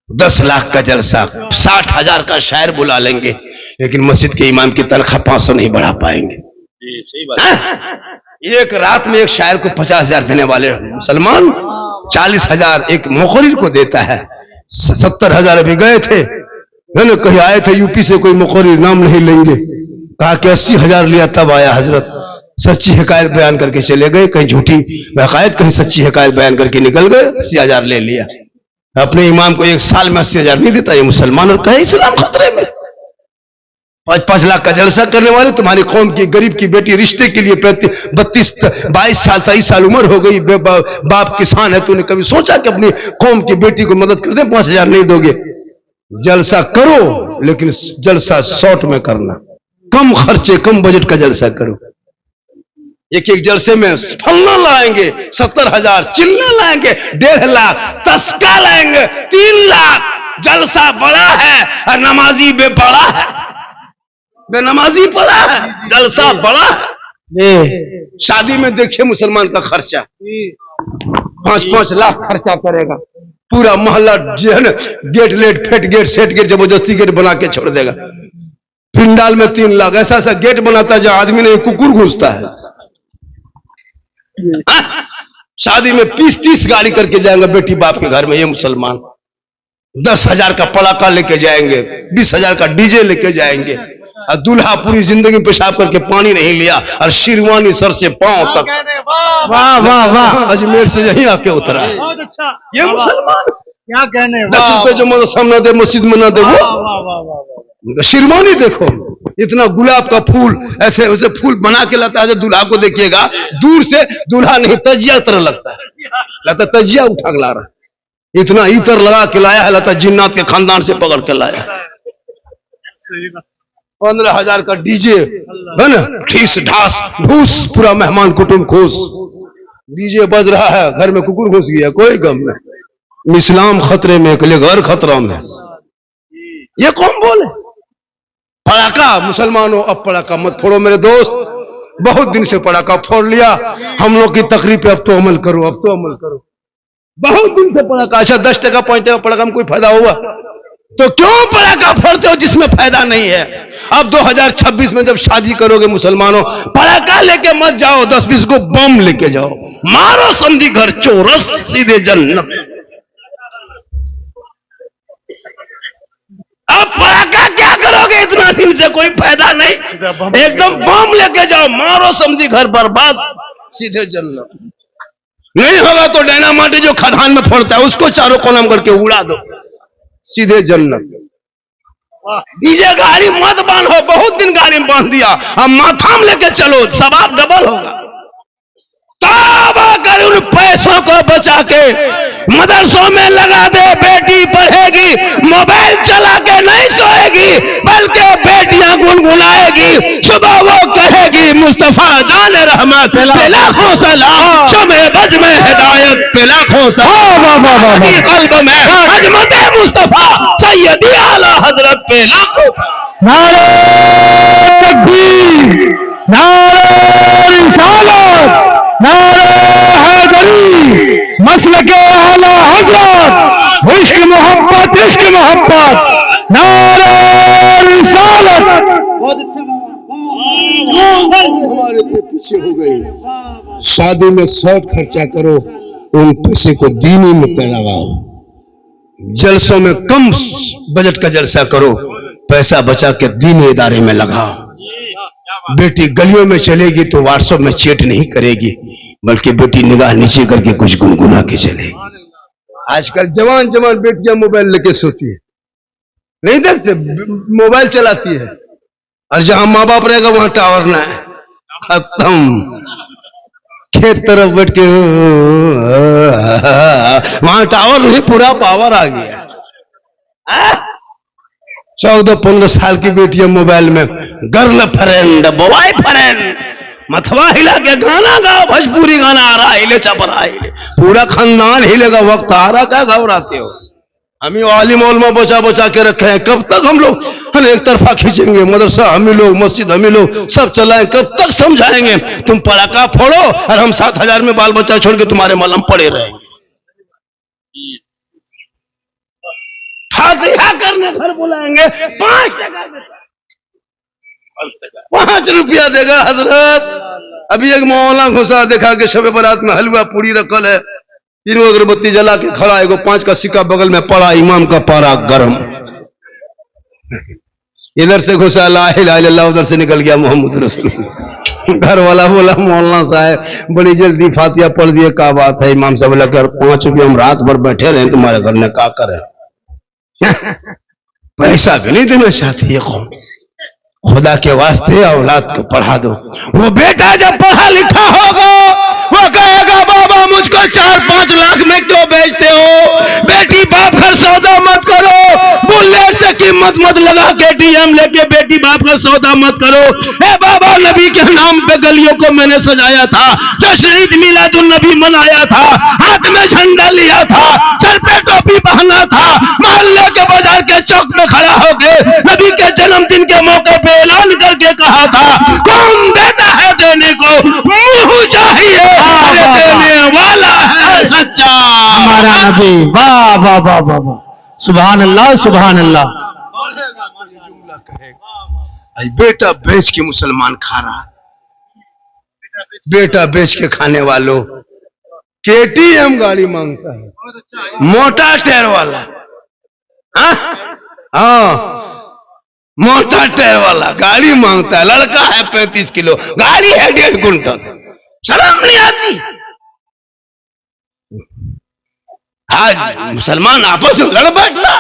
10 लाख का जलसा, 60,000 का शायर बुला लेंगे, लेकिन मस्जिद के इमाम की तनख्वाह 500 नहीं बढ़ा पाएंगे। सही बात। एक रात में एक शायर को 50,000 देने वाले मुसलमान 40,000 एक मुखरिर को देता है। 70,000 अभी गए थे, कहीं आए थे यूपी से, कोई मुखरिर नाम नहीं लेंगे, कहा कि 80,000 लिया, तब आया हजरत। सच्ची हकायत बयान करके चले गए, कहीं झूठी हकायत, कहीं सच्ची हकायत बयान करके निकल गए, 80,000 ले लिया। अपने इमाम को 1 साल में 80,000 नहीं देता ये मुसलमान, और कहे इस्लाम खतरे में। 5-5 लाख का जलसा करने वाले तुम्हारी कौम की गरीब की बेटी रिश्ते के लिए 22 साल 23 साल उम्र हो गई, बाप किसान है, तूने कभी सोचा कि अपनी कौम की बेटी को मदद कर दे? 5,000 नहीं दोगे? जलसा करो, लेकिन जलसा शॉर्ट में करना, कम खर्चे कम बजट का जलसा करो। एक एक जलसे में फलना लाएंगे 70,000, चिल्ला लाएंगे 1.5 लाख, तस्का लाएंगे 3 लाख। जलसा बड़ा है और नमाजी बेपड़ा है। बेनमाजी पड़ा है, जलसा बड़ा है। जी शादी में देखिए मुसलमान का खर्चा 5-5 लाख खर्चा करेगा, पूरा मोहल्ला जो है ना गेट लेट फेट गेट सेट गेट जबरदस्ती गेट बना के छोड़ देगा। पिंडाल में 3 लाख, ऐसा ऐसा गेट बनाता है जहां आदमी नहीं कुकुर घुसता है। शादी में 30-30 गाड़ी करके जाएंगे बेटी बाप के घर में ये मुसलमान। 10,000 का पड़ाका लेके जाएंगे, 20,000 का डीजे लेके जाएंगे, और दूल्हा पूरी जिंदगी पेशाब करके पानी नहीं लिया और शिरवानी सर से पांव तक। वाह वाह वाह, अजमेर से यहीं आके उतरा है बहुत अच्छा। ये मुसलमान। क्या कहने, 10 रुपए जो मदरसा न दे मस्जिद में न दे वो शिरवानी देखो, इतना गुलाब का फूल ऐसे वैसे फूल बना के लाता है। दूल्हा को देखिएगा दूर से, दूल्हा नहीं तजिया तरह लगता है, लगता तजिया उठा के ला रहा है। इतना इतर लगा के लाया है, लगता जिन्नात के खानदान से पकड़ के लाया। 15,000 का डीजे है ना, ठीस ढास ढूस, पूरा मेहमान कुटुंब खुश। डीजे बज रहा है, घर में कुकुर घुस गया, कोई गम नहीं। इस्लाम खतरे में, अकेले घर खतरा में। ये कौन बोले? पड़ाका मुसलमानों, अब पड़ाका मत फोड़ो मेरे दोस्त। बहुत दिन से पड़ाका फोड़ लिया, हम लोग की तकरीर पे अब तो अमल करो, अब तो अमल करो। बहुत दिन से पड़ाका, अच्छा 10 टका 5 टका पड़ाका में कोई फायदा हुआ तो क्यों पड़ाका फोड़ते हो जिसमें फायदा नहीं है? अब 2026 में जब शादी करोगे मुसलमानों, पड़ाका लेके मत जाओ, 10-20 को बम लेके जाओ, मारो समझी घर चोरस, सीधे जन्नत। अब पड़ाका क्या करोगे, इतना दिन से कोई फायदा नहीं, एकदम बम लेके जाओ, मारो समझी घर बर्बाद, सीधे जन्नत। नहीं होगा तो डायनामाइट जो खदान में फोड़ता है उसको चारों कोलम करके उड़ा दो, सीधे जन्नत। डीजे गाड़ी मत बांधो, बहुत दिन गाड़ी में बांध दिया, अब माथा में लेके चलो, सवाब डबल होगा। तौबा कर, उन पैसों को बचा के मदरसों में लगा दे, बेटी पढ़ेगी, मोबाइल चला के नहीं सोएगी, बल्कि बेटियां गुनगुनाएगी, सुबह वो कहेगी मुस्तफा जान रहमत पे लाखों सलाम, शमे बज में हिदायत पे लाखों सलाम, कल्ब में अजमत मुस्तफा सैयदी आला हजरत पे लाखों। नारे तकबीर, नारे रिसालत, नारे हैदरी, मसलके आला हजरत, इश्क मोहब्बत, इश्क मोहब्बत, नारे रिसालत। हमारे इतने पीछे हो गए। शादी में शॉर्ट खर्चा करो, उन पैसे को दीनी में लगाओ। जलसों में कम बजट का जलसा करो, पैसा बचा के दीनी इदारे में लगाओ। बेटी गलियों में चलेगी तो व्हाट्सएप में चैट नहीं करेगी, बल्कि बेटी निगाह नीचे करके कुछ गुनगुना के चलेगी। आजकल जवान जवान बेटियां मोबाइल लेके सोती है, नहीं देखते, मोबाइल चलाती है, और जहां माँ बाप रहेगा वहां टावर ना है, खत्म। खेत तरफ बैठ के वहां टावर नहीं, पूरा पावर आ गया। 14-15 साल की बेटियां मोबाइल में गर्ल फ्रेंड, बॉय फ्रेंड, मथवा हिला के गाना गाओ, भोजपुरी गाना आ रहा, हिले चपरा हिले, पूरा खानदान हिलेगा, वक्त आ रहा, क्या घबराते हो? हम ही आलिम उलमा बचा बचा के रखे हैं, कब तक हम लोग एक तरफा खींचेंगे? मदरसा हम ही लोग, मस्जिद हम ही लोग, सब चलाएं, कब तक समझाएंगे? तुम पड़ाका फोड़ो और हम 7,000 में बाल बच्चा छोड़ के तुम्हारे मलम पड़े रहेंगे। फातिहा करने घर बुलाएंगे, 5 रुपया देगा हजरत। अभी एक मौलाना घुसा, देखा कि शबे बारात में हलवा पूरी रखल है, 3 अगरबत्ती जला के खड़ा, एगो 5 का सिक्का बगल में पड़ा, इमाम का पारा गरम। इधर से घुसा ला इलाहा इल्लल्लाह, उधर से निकल गया मोहम्मद रसूल। घर वाला बोला मौलाना साहब बड़ी जल्दी फातिहा पढ़ दिए, क्या बात है? इमाम साहब बोला कर 5 रुपये हम रात भर बैठे रहे तुम्हारे घर में, क्या करें? पैसा भी नहीं देना चाहती है कौन? खुदा के वास्ते औलाद को पढ़ा दो। वो बेटा जब पढ़ा लिखा होगा वो कहेगा बाबा मुझको 4-5 लाख में क्यों बेचते हो? बेटी बाप घर सौदा मत करो, बुलेट से कीमत मत लगा के डीएम लेके बेटी बाप घर सौदा मत करो। ए बाबा नबी के नाम पे गलियों को मैंने सजाया था, जश्न ईद मिलादुन नबी मनाया था, हाथ में झंडा लिया था, सर पे टोपी पहना था, मोहल्ले के बाजार के चौक में खड़ा होकर नबी के जन्मदिन के मौके पे ऐलान रहा था, कौन देता है देने को, मुंह चाहिए देने वाला है सच्चा हमारा नबी। वाह वाह वाह वाह वाह, सुभान अल्लाह सुभान अल्लाह। बोलेगा तो ये जुमला कहेगा, आई बेटा बेच के मुसलमान खा रहा, बेटा बेच के खाने वालों, केटीएम गाड़ी मांगता है, मोटा टायर वाला, हाँ मोटा टायर वाला गाड़ी मांगता है, लड़का है 35 किलो, गाड़ी है 1.5 कुंटल, शर्म नहीं आती। आज मुसलमान आपस में लड़ बैठ रहा,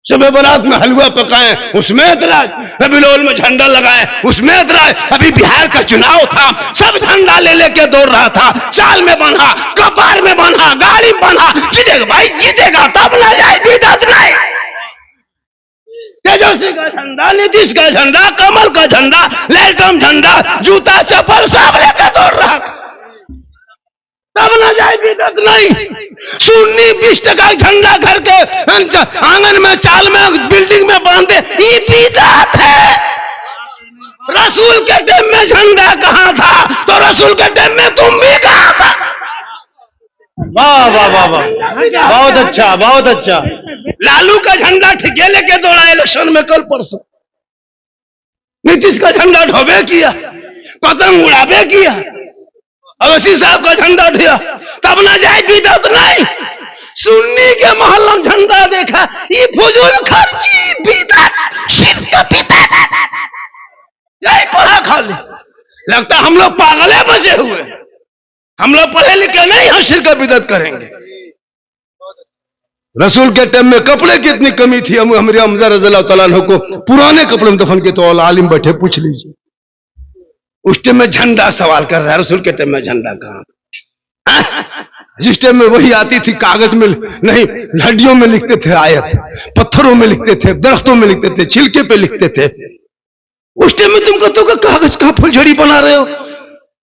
शब बारात में हलवा पकाए उसमें एतराज, रबीउल में झंडा लगाए उसमें एतराज। अभी बिहार का चुनाव था, सब झंडा ले लेके दौड़ रहा था, चाल में बंधा, कपार में बंधा, गाड़ी में बंधा, जीतेगा भाई जीतेगा, तब ना जाए बिदअत नहीं। तेजस्वी का झंडा, नीतीश का झंडा, कमल का झंडा, लैलटम झंडा, जूता चप्पल सब लेकर दौड़ रहा था, तब ना जाए बिदअत नहीं। सुन्नी 20 टका झंडा घर के आंगन में, चाल में, बिल्डिंग में बांधे, ये बिदअत है। रसूल के टाइम में झंडा कहां था, तो रसूल के टाइम में तुम भी कहां था। वाह वाह वाह वाह, बहुत अच्छा बहुत अच्छा। लालू का झंडा ठिके लेके दौड़ा इलेक्शन में कल परसों, नीतीश का झंडा ढोबे किया, पतंग उड़ाबे किया, अवसी साहब का झंडा उठिया, तब ना जाए बिदअत नहीं। सुन्नी के मोहल्ला में झंडा देखा, ये फजूल खर्ची बिदअत शिर्क बिदअत, यही पढ़ा खाली। लगता हम लोग पागले बचे हुए, हम लोग पढ़े लिखे नहीं, हम शिर्क बिदअत करेंगे। रसूल के टाइम में कपड़े की इतनी कमी थी, हमारे हमजा रज़ियल्लाहु तआला अन्हु को पुराने कपड़े में दफन के, तो आलिम बैठे पूछ लीजिए, उस टाइम में झंडा सवाल कर रहा है, रसूल के टाइम में झंडा कहां? जिस टाइम में वही आती थी कागज में नहीं, हड्डियों में लिखते थे आयत, पत्थरों में लिखते थे, दरख्तों में लिखते थे, छिलके पे लिखते थे। उस टाइम में तुम कहते हो कागज कहां फुलझड़ी बना रहे हो?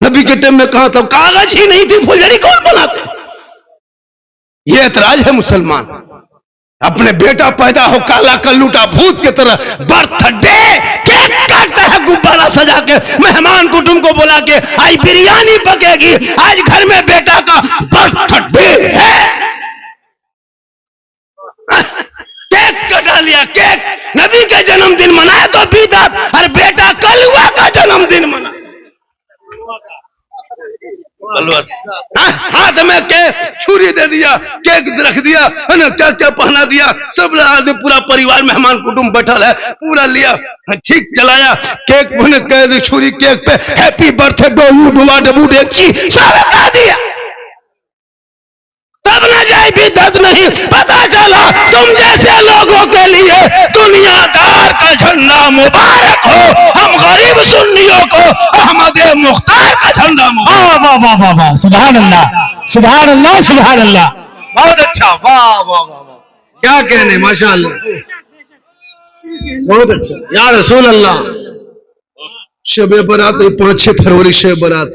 नबी के टाइम में कहा था कागज ही नहीं थी, फुलझड़ी कौन बनाते? ये ऐतराज है मुसलमान। अपने बेटा पैदा हो काला कल्लूटा भूत की तरह, बर्थडे केक काटता है गुब्बारा सजा के, मेहमान कुटुंब को बुला के, आज बिरयानी पकेगी, आज घर में बेटा का बर्थडे है, केक कटा लिया, केक नबी का जन्मदिन मनाया तो बिदअत, और बेटा कलुआ का जन्मदिन मना, हाथ में केक छुरी दे दिया, केक रख दिया, क्या क्या पहना दिया, सब आदमी पूरा परिवार मेहमान कुटुंब बैठल है, पूरा लिया, ठीक चलाया, केक बने छुरी केक पे happy birthday do you डुआ Dabboo डेची सब कह दिया, तब ना जाए बिदअत नहीं। पता चला तुम जैसे लोगों के लिए दुनियादार का झंडा मुबारक हो, हम गरीब सुन्नियों को अहमद मुख्तार का झंडा मुबारक। वाह वाह वाह वाह वाह, सुभान अल्लाह सुभान अल्लाह सुभान अल्लाह, बहुत अच्छा, वाह वाह वाह, क्या कहने, माशाअल्लाह, बहुत अच्छा या रसूल अल्लाह। शब बारात 5-6 फरवरी शब बारात,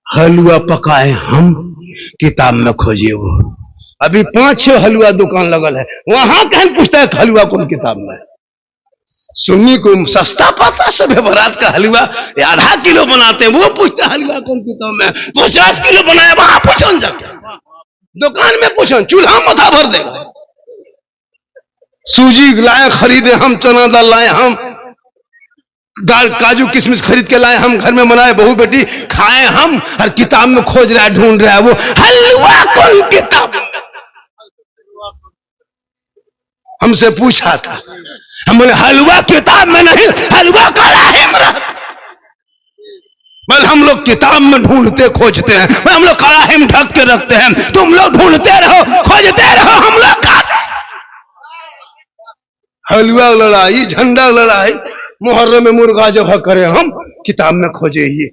हलवा पकाए हम, किताब में खोजिए वो, अभी 5-6 हलवा दुकान लगल है, वहां कहीं पूछता है हलवा कौन किताब में? सुन्नी को सस्ता पता सब बारात का हलवा 1/2 किलो बनाते हैं, वो पूछता है हलवा कौन किताब में? 50 किलो बनाया, वहां पूछो जाके, दुकान में पूछो, चूल्हा मथा भर देगा। सूजी लाए खरीदे हम, चना दाल लाए हम, दाल काजू किशमिश खरीद के लाए हम, घर में बनाए बहू बेटी खाए हम, और किताब में खोज रहा है, ढूंढ रहा है वो हलवा कौन किताब में? हमसे पूछा था, हम बोले हलवा किताब में नहीं, हलवा कढ़ाई में रहता। बल हम लोग किताब में ढूंढते खोजते हैं, हम लोग कढ़ाई में ढक के रखते हैं, तुम लोग ढूंढते रहो खोजते रहो, हम लोग खाते। हलवा लड़ाई, झंडा लड़ाई, मुहर्रम में मुर्गा जब करे हम, किताब में खोजे, ये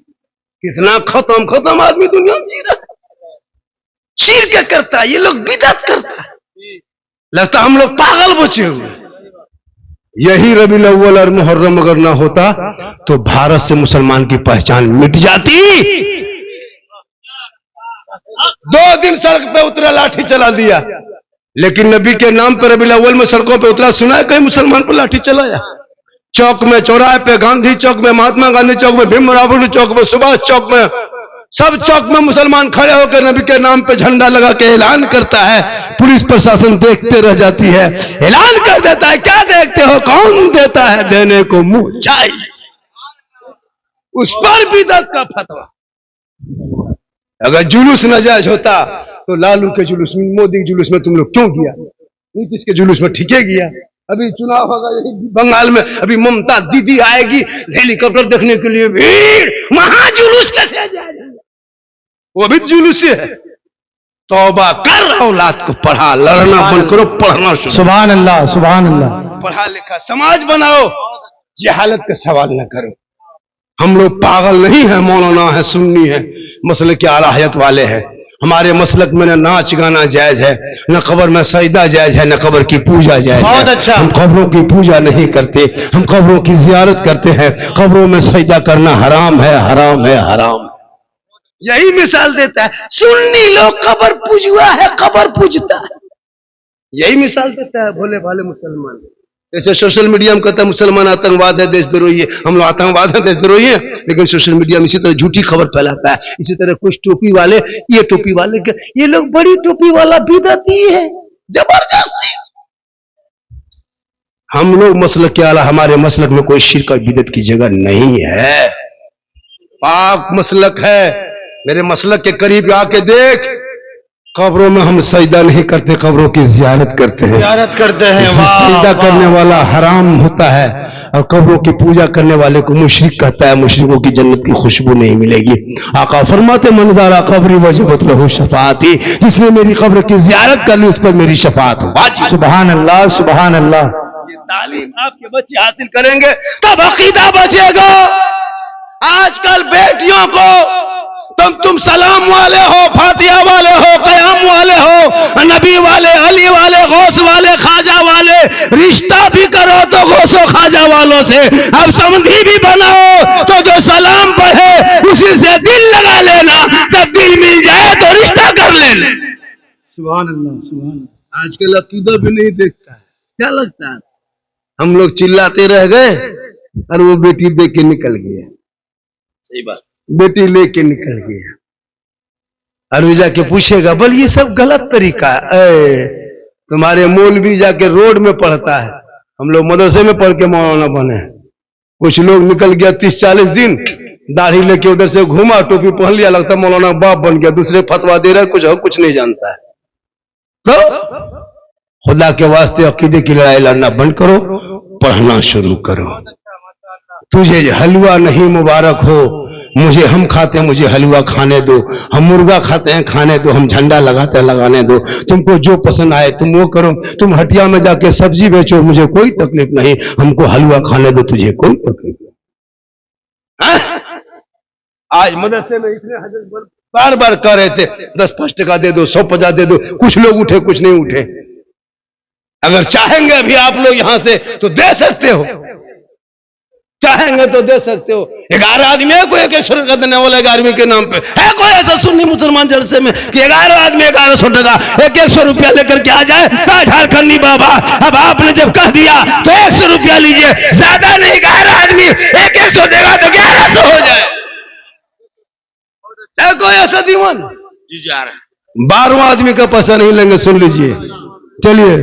कितना खत्म आदमी दुनिया में जी रहा है, चीर के करता है, ये लोग बिदअत करता है, लगता हम लोग पागल बचे हुए। यही रबीउल अव्वल और मुहर्रम अगर ना होता तो भारत से मुसलमान की पहचान मिट जाती। 2 दिन सड़क पे उतरा, लाठी चला दिया, लेकिन नबी के नाम पर रबीउल अव्वल में सड़कों पे उतरा, सुना है कहीं मुसलमान पर लाठी चलाया? चौक में, चौराहे पे, गांधी चौक में, महात्मा गांधी चौक में, भीमराव चौक में, सुभाष चौक में, सब चौक में मुसलमान खड़े होकर नबी के नाम पे झंडा लगा के ऐलान करता है। पुलिस प्रशासन देखते रह जाती है, ऐलान कर देता है। क्या देखते हो? कौन देता है देने को मुंह चाहिए। उस पर बिदअत का फतवा। अगर जुलूस नाजायज होता तो लालू के जुलूस में, मोदी के जुलूस में तुम लोग क्यों गया? नीतीश के जुलूस में ठीके गया। अभी चुनाव होगा बंगाल में, अभी ममता दीदी आएगी हेलीकॉप्टर देखने के लिए, भीड़, वहां जुलूस कैसे आ जाएगा? वो भी जुलूस है। तौबा कर, औलाद को पढ़ा, लड़ना बंद करो, पढ़ना शुरू। सुभान अल्लाह, सुभान अल्लाह। पढ़ा लिखा समाज बनाओ, जहालत का सवाल न करो। हम लोग पागल नहीं है, मौलाना है, सुन्नी है, मसलक के आला हयात वाले हैं। हमारे मसलक में न नाच गाना जायज है, न कब्र में सजदा जायज है, न कब्र की पूजा जायज है। बहुत अच्छा। हम कब्रों की पूजा नहीं करते, हम कब्रों की जियारत करते हैं। कब्रों में सजदा करना हराम है, हराम है, हराम। यही मिसाल देता है। सुन्नी लोग कब्र पूजुआ है, कब्र पूजता है, यही मिसाल देता है भोले भाले मुसलमान। जैसे सोशल मीडिया में कहता है मुसलमान आतंकवाद है, देशद्रोही है। हम लोग आतंकवाद है, देशद्रोही है, लेकिन सोशल मीडिया में इसी तरह झूठी खबर फैलाता है। इसी तरह कुछ टोपी वाले, ये टोपी वाले, ये लोग बड़ी टोपी वाला बिदअती है, जबरदस्ती। हम लोग मसलक के आला, हमारे मसलक में कोई शिर्क और बिदअत की जगह नहीं है, पाक मसलक है। मेरे मसलक के करीब आके देख, कब्रों में हम सजदा नहीं करते, कब्रों की जियारत करते हैं। जियारत करते हैं। सजदा करने वाला हराम होता है, और कब्रों की पूजा करने वाले को मुशरिक कहता है। मुशरिकों की जन्नत की खुशबू नहीं मिलेगी। आका फरमाते मंजारा कब्री वजबत लहू शफाअती, जिसने मेरी कब्र की जियारत कर ली उस पर मेरी शफाअत वाजिब। सुभान अल्लाह, सुभान अल्लाह। ये तालीम आपके बच्चे हासिल करेंगे तब अकीदा बचेगा। आजकल बेटियों को तुम सलाम वाले हो, फातिहा वाले हो, कयाम वाले हो, नबी वाले, अली वाले, गौस वाले, खाजा वाले, रिश्ता भी करो तो गौसो खाजा वालों से। अब समधी भी बनाओ तो जो सलाम पढ़े उसी से दिल लगा लेना, जब दिल मिल जाए तो रिश्ता कर लेना। सुभान अल्लाह, सुभान अल्लाह। आजकल अकीदा भी नहीं देखता है। क्या लगता है हम लोग चिल्लाते रह गए और वो बेटी देख के निकल गया। सही बात, बेटी लेके निकल गया। और वो जाके पूछेगा, बोल ये सब गलत तरीका है। तुम्हारे मौलवी जाके रोड में पढ़ता है, हम लोग मदरसे में पढ़ के मौलाना बने। कुछ लोग निकल गया 30-40 दिन, दाढ़ी लेके उधर से घूमा, टोपी पहन लिया, लगता मौलाना बाप बन गया। दूसरे फतवा दे रहा है, कुछ नहीं जानता है। तो खुदा के वास्ते अकीदे की लड़ाई लड़ना बंद करो, पढ़ना शुरू करो। तुझे हलवा नहीं मुबारक हो, मुझे हम खाते हैं, मुझे हलवा खाने दो। हम मुर्गा खाते हैं, खाने दो। हम झंडा लगाते हैं, लगाने दो। तुमको जो पसंद आए तुम वो करो। तुम हटिया में जाके सब्जी बेचो, मुझे कोई तकलीफ नहीं। हमको हलवा खाने दो, तुझे कोई तकलीफ नहीं। आज मदरसे में इतने हजरत बार बार कह रहे थे 10-5 टका दे दो, 100-50 दे दो। कुछ लोग उठे, कुछ नहीं उठे। अगर चाहेंगे अभी आप लोग यहां से तो दे सकते हो, चाहेंगे तो दे सकते हो। 11 आदमी है, कोई 100 टका देने वाला 11वीं के नाम पे है? कोई ऐसा सुन्नी मुसलमान जलसे में कि 11 आदमी 1100 टका 100 रुपया लेकर के आ जाए? झारखंडी बाबा, अब आपने जब कह दिया तो 100 रुपया लीजिए, ज्यादा नहीं। 11 आदमी 100 देगा तो 1100 हो जाए। कोई ऐसा दीवान जी जा रहा है। 12वां आदमी का पैसा नहीं लेंगे, सुन लीजिए। चलिए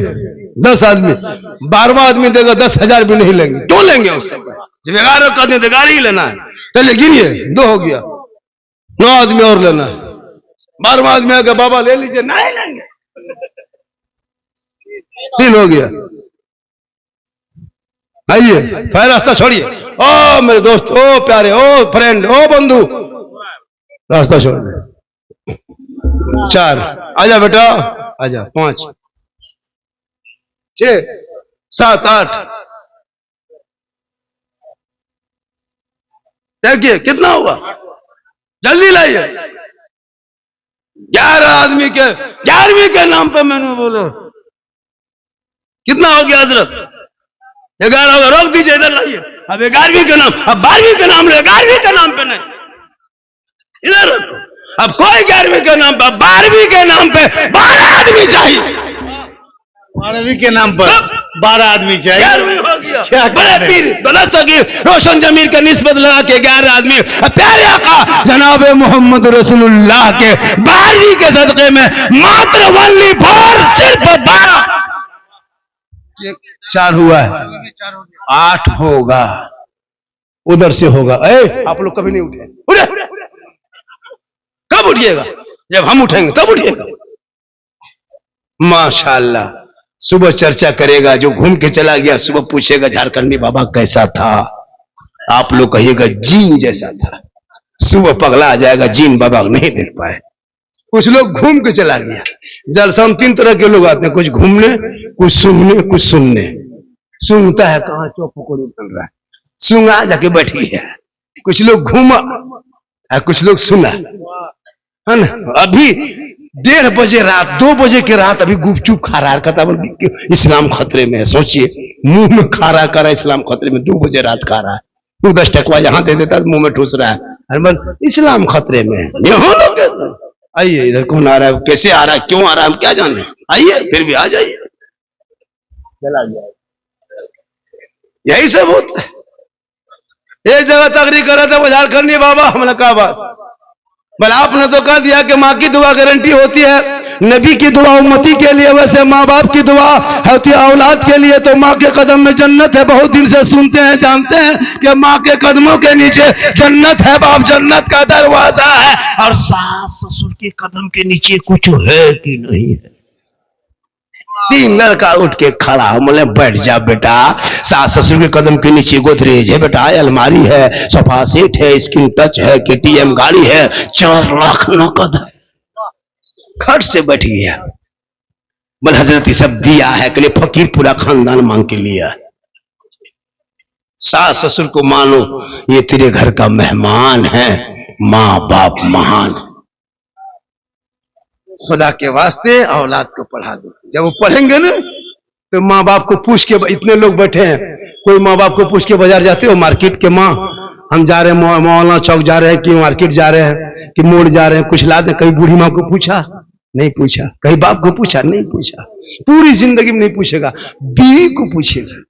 10 आदमी, 12वां आदमी देगा 10,000 भी नहीं लेंगे। क्यों लेंगे उसका? जब 11 का आदमी 11 ही लेना है। चलिए गिनिए, 2 हो गया, 9 आदमी और लेना है। 12वां आदमी आगे, बाबा ले लीजिए, नहीं लेंगे, 3 हो गया। आइए, फिर रास्ता छोड़िए। ओ मेरे दोस्त, ओ प्यारे, ओ फ्रेंड, ओ बंधु, रास्ता छोड़ दे। 4, आजा बेटा, आजा। 5, 6, 7, 8, देखिए कितना हुआ, जल्दी लाइए। 11 आदमी के 11वीं के नाम पे मैंने बोला कितना हो गया हजरत? 11 होगा, रोक दीजिए, इधर लाइए। अब 11वीं के नाम, अब 12वीं के नाम ले, 11वीं के नाम पे नहीं, इधर रखो। अब कोई 11वीं के नाम पे, 12वीं के नाम पे 12 आदमी चाहिए। 12वीं के नाम पर 12 आदमी चाहिए। 11वीं हो गया। क्या बड़े पीर दौलत फकीर रोशन जमीर का निस्बत लगा के 11 आदमी प्यारे आका जनाब मोहम्मद रसूलुल्लाह के 12वीं के सदके में मात्र वनली फॉर सिर्फ 12 4 हुआ है, 8 होगा, उधर से होगा। आप लोग कभी नहीं उठे, कब उठिएगा? जब हम उठेंगे तब उठिएगा। माशाअल्लाह, सुबह चर्चा करेगा, जो घूम के चला गया सुबह पूछेगा झारखंडी बाबा कैसा था, आप लोग कहिएगा जीन जैसा था। सुबह पगला आ जाएगा, जीन बाबा नहीं देख पाए। कुछ लोग घूम के चला गया। जलसा में 3 तरह के लोग आते हैं, कुछ घूमने, कुछ सुनने, कुछ सुनने। सुनता है कहां चौक पकौड़ी बन रहा है, सुना जाके बैठी है। कुछ लोग घूमा है, कुछ लोग सुना है ना। अभी 1:30 बजे रात, 2 बजे की रात अभी गुपचुप खा रहा है, इस्लाम खतरे में है। सोचिए, मुंह में खा रहा, कर इस्लाम खतरे में, 2 बजे रात खा रहा है। 10 टकवा यहां दे देता मुंह में ठूस रहा है, इस्लाम खतरे में है। आइए, इधर कौन आ रहा है, कैसे आ रहा है, क्यों आ रहा है, हम क्या जाने। आइए, फिर भी आ जाइए। चला गया, यही सब होता है। एक जगह तकरीर कर रहा था वो झारखंडी बाबा, हमने कहा बात बोले आपने तो कह दिया कि माँ की दुआ गारंटी होती है, नबी की दुआ उम्मती के लिए, वैसे माँ बाप की दुआ होती है औलाद के लिए। तो माँ के कदम में जन्नत है, बहुत दिन से सुनते हैं, जानते हैं कि माँ के कदमों के नीचे जन्नत है, बाप जन्नत का दरवाजा है। और सास ससुर के कदम के नीचे कुछ है कि नहीं है? 3 लड़का उठ के खड़ा, बोले बैठ जा बेटा, सास ससुर के कदम के नीचे गोदरेज है बेटा, अलमारी है, सोफा सेट है, स्क्रीन टच है, केटीएम गाड़ी है, 4 लाख नकद है, खट से बैठ गया। बोले हजरत ये सब दिया है कि फकीर पूरा खानदान मांग के लिया। सास ससुर को मानो ये तेरे घर का मेहमान है, माँ बाप महान। खुदा के वास्ते औलाद को पढ़ा दो। जब वो पढ़ेंगे ना तो माँ बाप को पूछ के, इतने लोग बैठे हैं, कोई माँ बाप को पूछ के बाजार जाते हो, मार्केट के माँ हम जा रहे हैं, मौलाना चौक जा रहे हैं कि मार्केट जा रहे हैं कि मोड़ जा रहे हैं, कुछ ला दे। कहीं बूढ़ी माँ को पूछा? नहीं पूछा। कहीं बाप को पूछा? नहीं पूछा। पूरी जिंदगी में नहीं पूछेगा, बीवी को पूछेगा,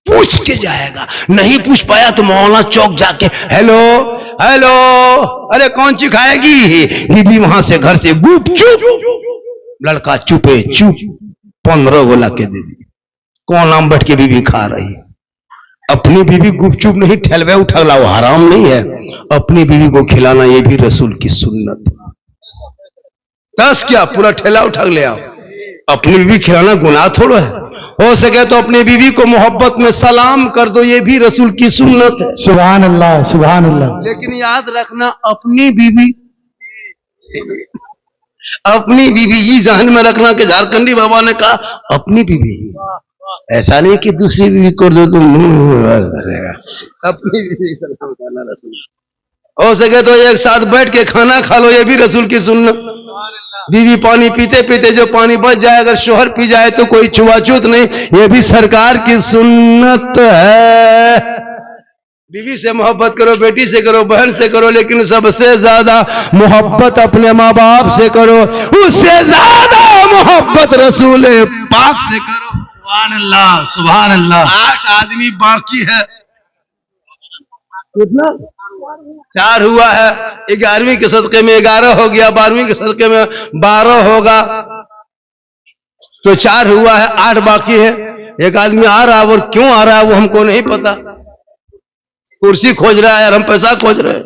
पूछ के जाएगा। नहीं पूछ पाया तो मौलाना चौक जाके हेलो हेलो, अरे कौन सी खाएगी? बीबी वहां से घर से गुप चुप, लड़का चुपे चुप 15 गोला के दे दी। कौन नाम बैठ के बीबी खा रही? अपनी बीबी गुपचुप नहीं, ठहलवे उठगला, वो हराम नहीं है। अपनी बीबी को खिलाना ये भी रसूल की सुन्नत। 10 क्या पूरा ठेला उठग ले आओ। अपनी बीबी खिलाना गुनाह थोड़ा है। हो सके तो अपनी बीवी को मोहब्बत में सलाम कर दो, ये भी रसूल की सुन्नत है। सुभान अल्लाह, सुभान अल्लाह। लेकिन याद रखना, अपनी बीवी ये जहन में रखना कि झारखंडी बाबा ने कहा अपनी बीवी, ऐसा नहीं कि दूसरी बीवी कर दो तो अपनी बीवी सलाम करना रसूल। हो सके तो एक साथ बैठ के खाना खा लो, ये भी रसूल की सुन्नत। बीवी पानी पीते पीते जो पानी बच जाए, अगर शोहर पी जाए तो कोई छुआछूत नहीं, ये भी सरकार की सुन्नत है। बीवी से मोहब्बत करो, बेटी से करो, बहन से करो, लेकिन सबसे ज्यादा मोहब्बत अपने माँ बाप से करो, उससे ज्यादा मोहब्बत रसूल पाक से करो। सुभान अल्लाह, सुभान अल्लाह। 8 आदमी बाकी है, कितना? 4 हुआ है। 11वीं के सदके में 11 हो गया, 12वीं के सदके में 12 होगा, तो 4 हुआ है, 8 बाकी है। एक आदमी आ रहा है, और क्यों आ रहा है वो हमको नहीं पता। कुर्सी खोज रहा है और हम पैसा खोज रहे हैं।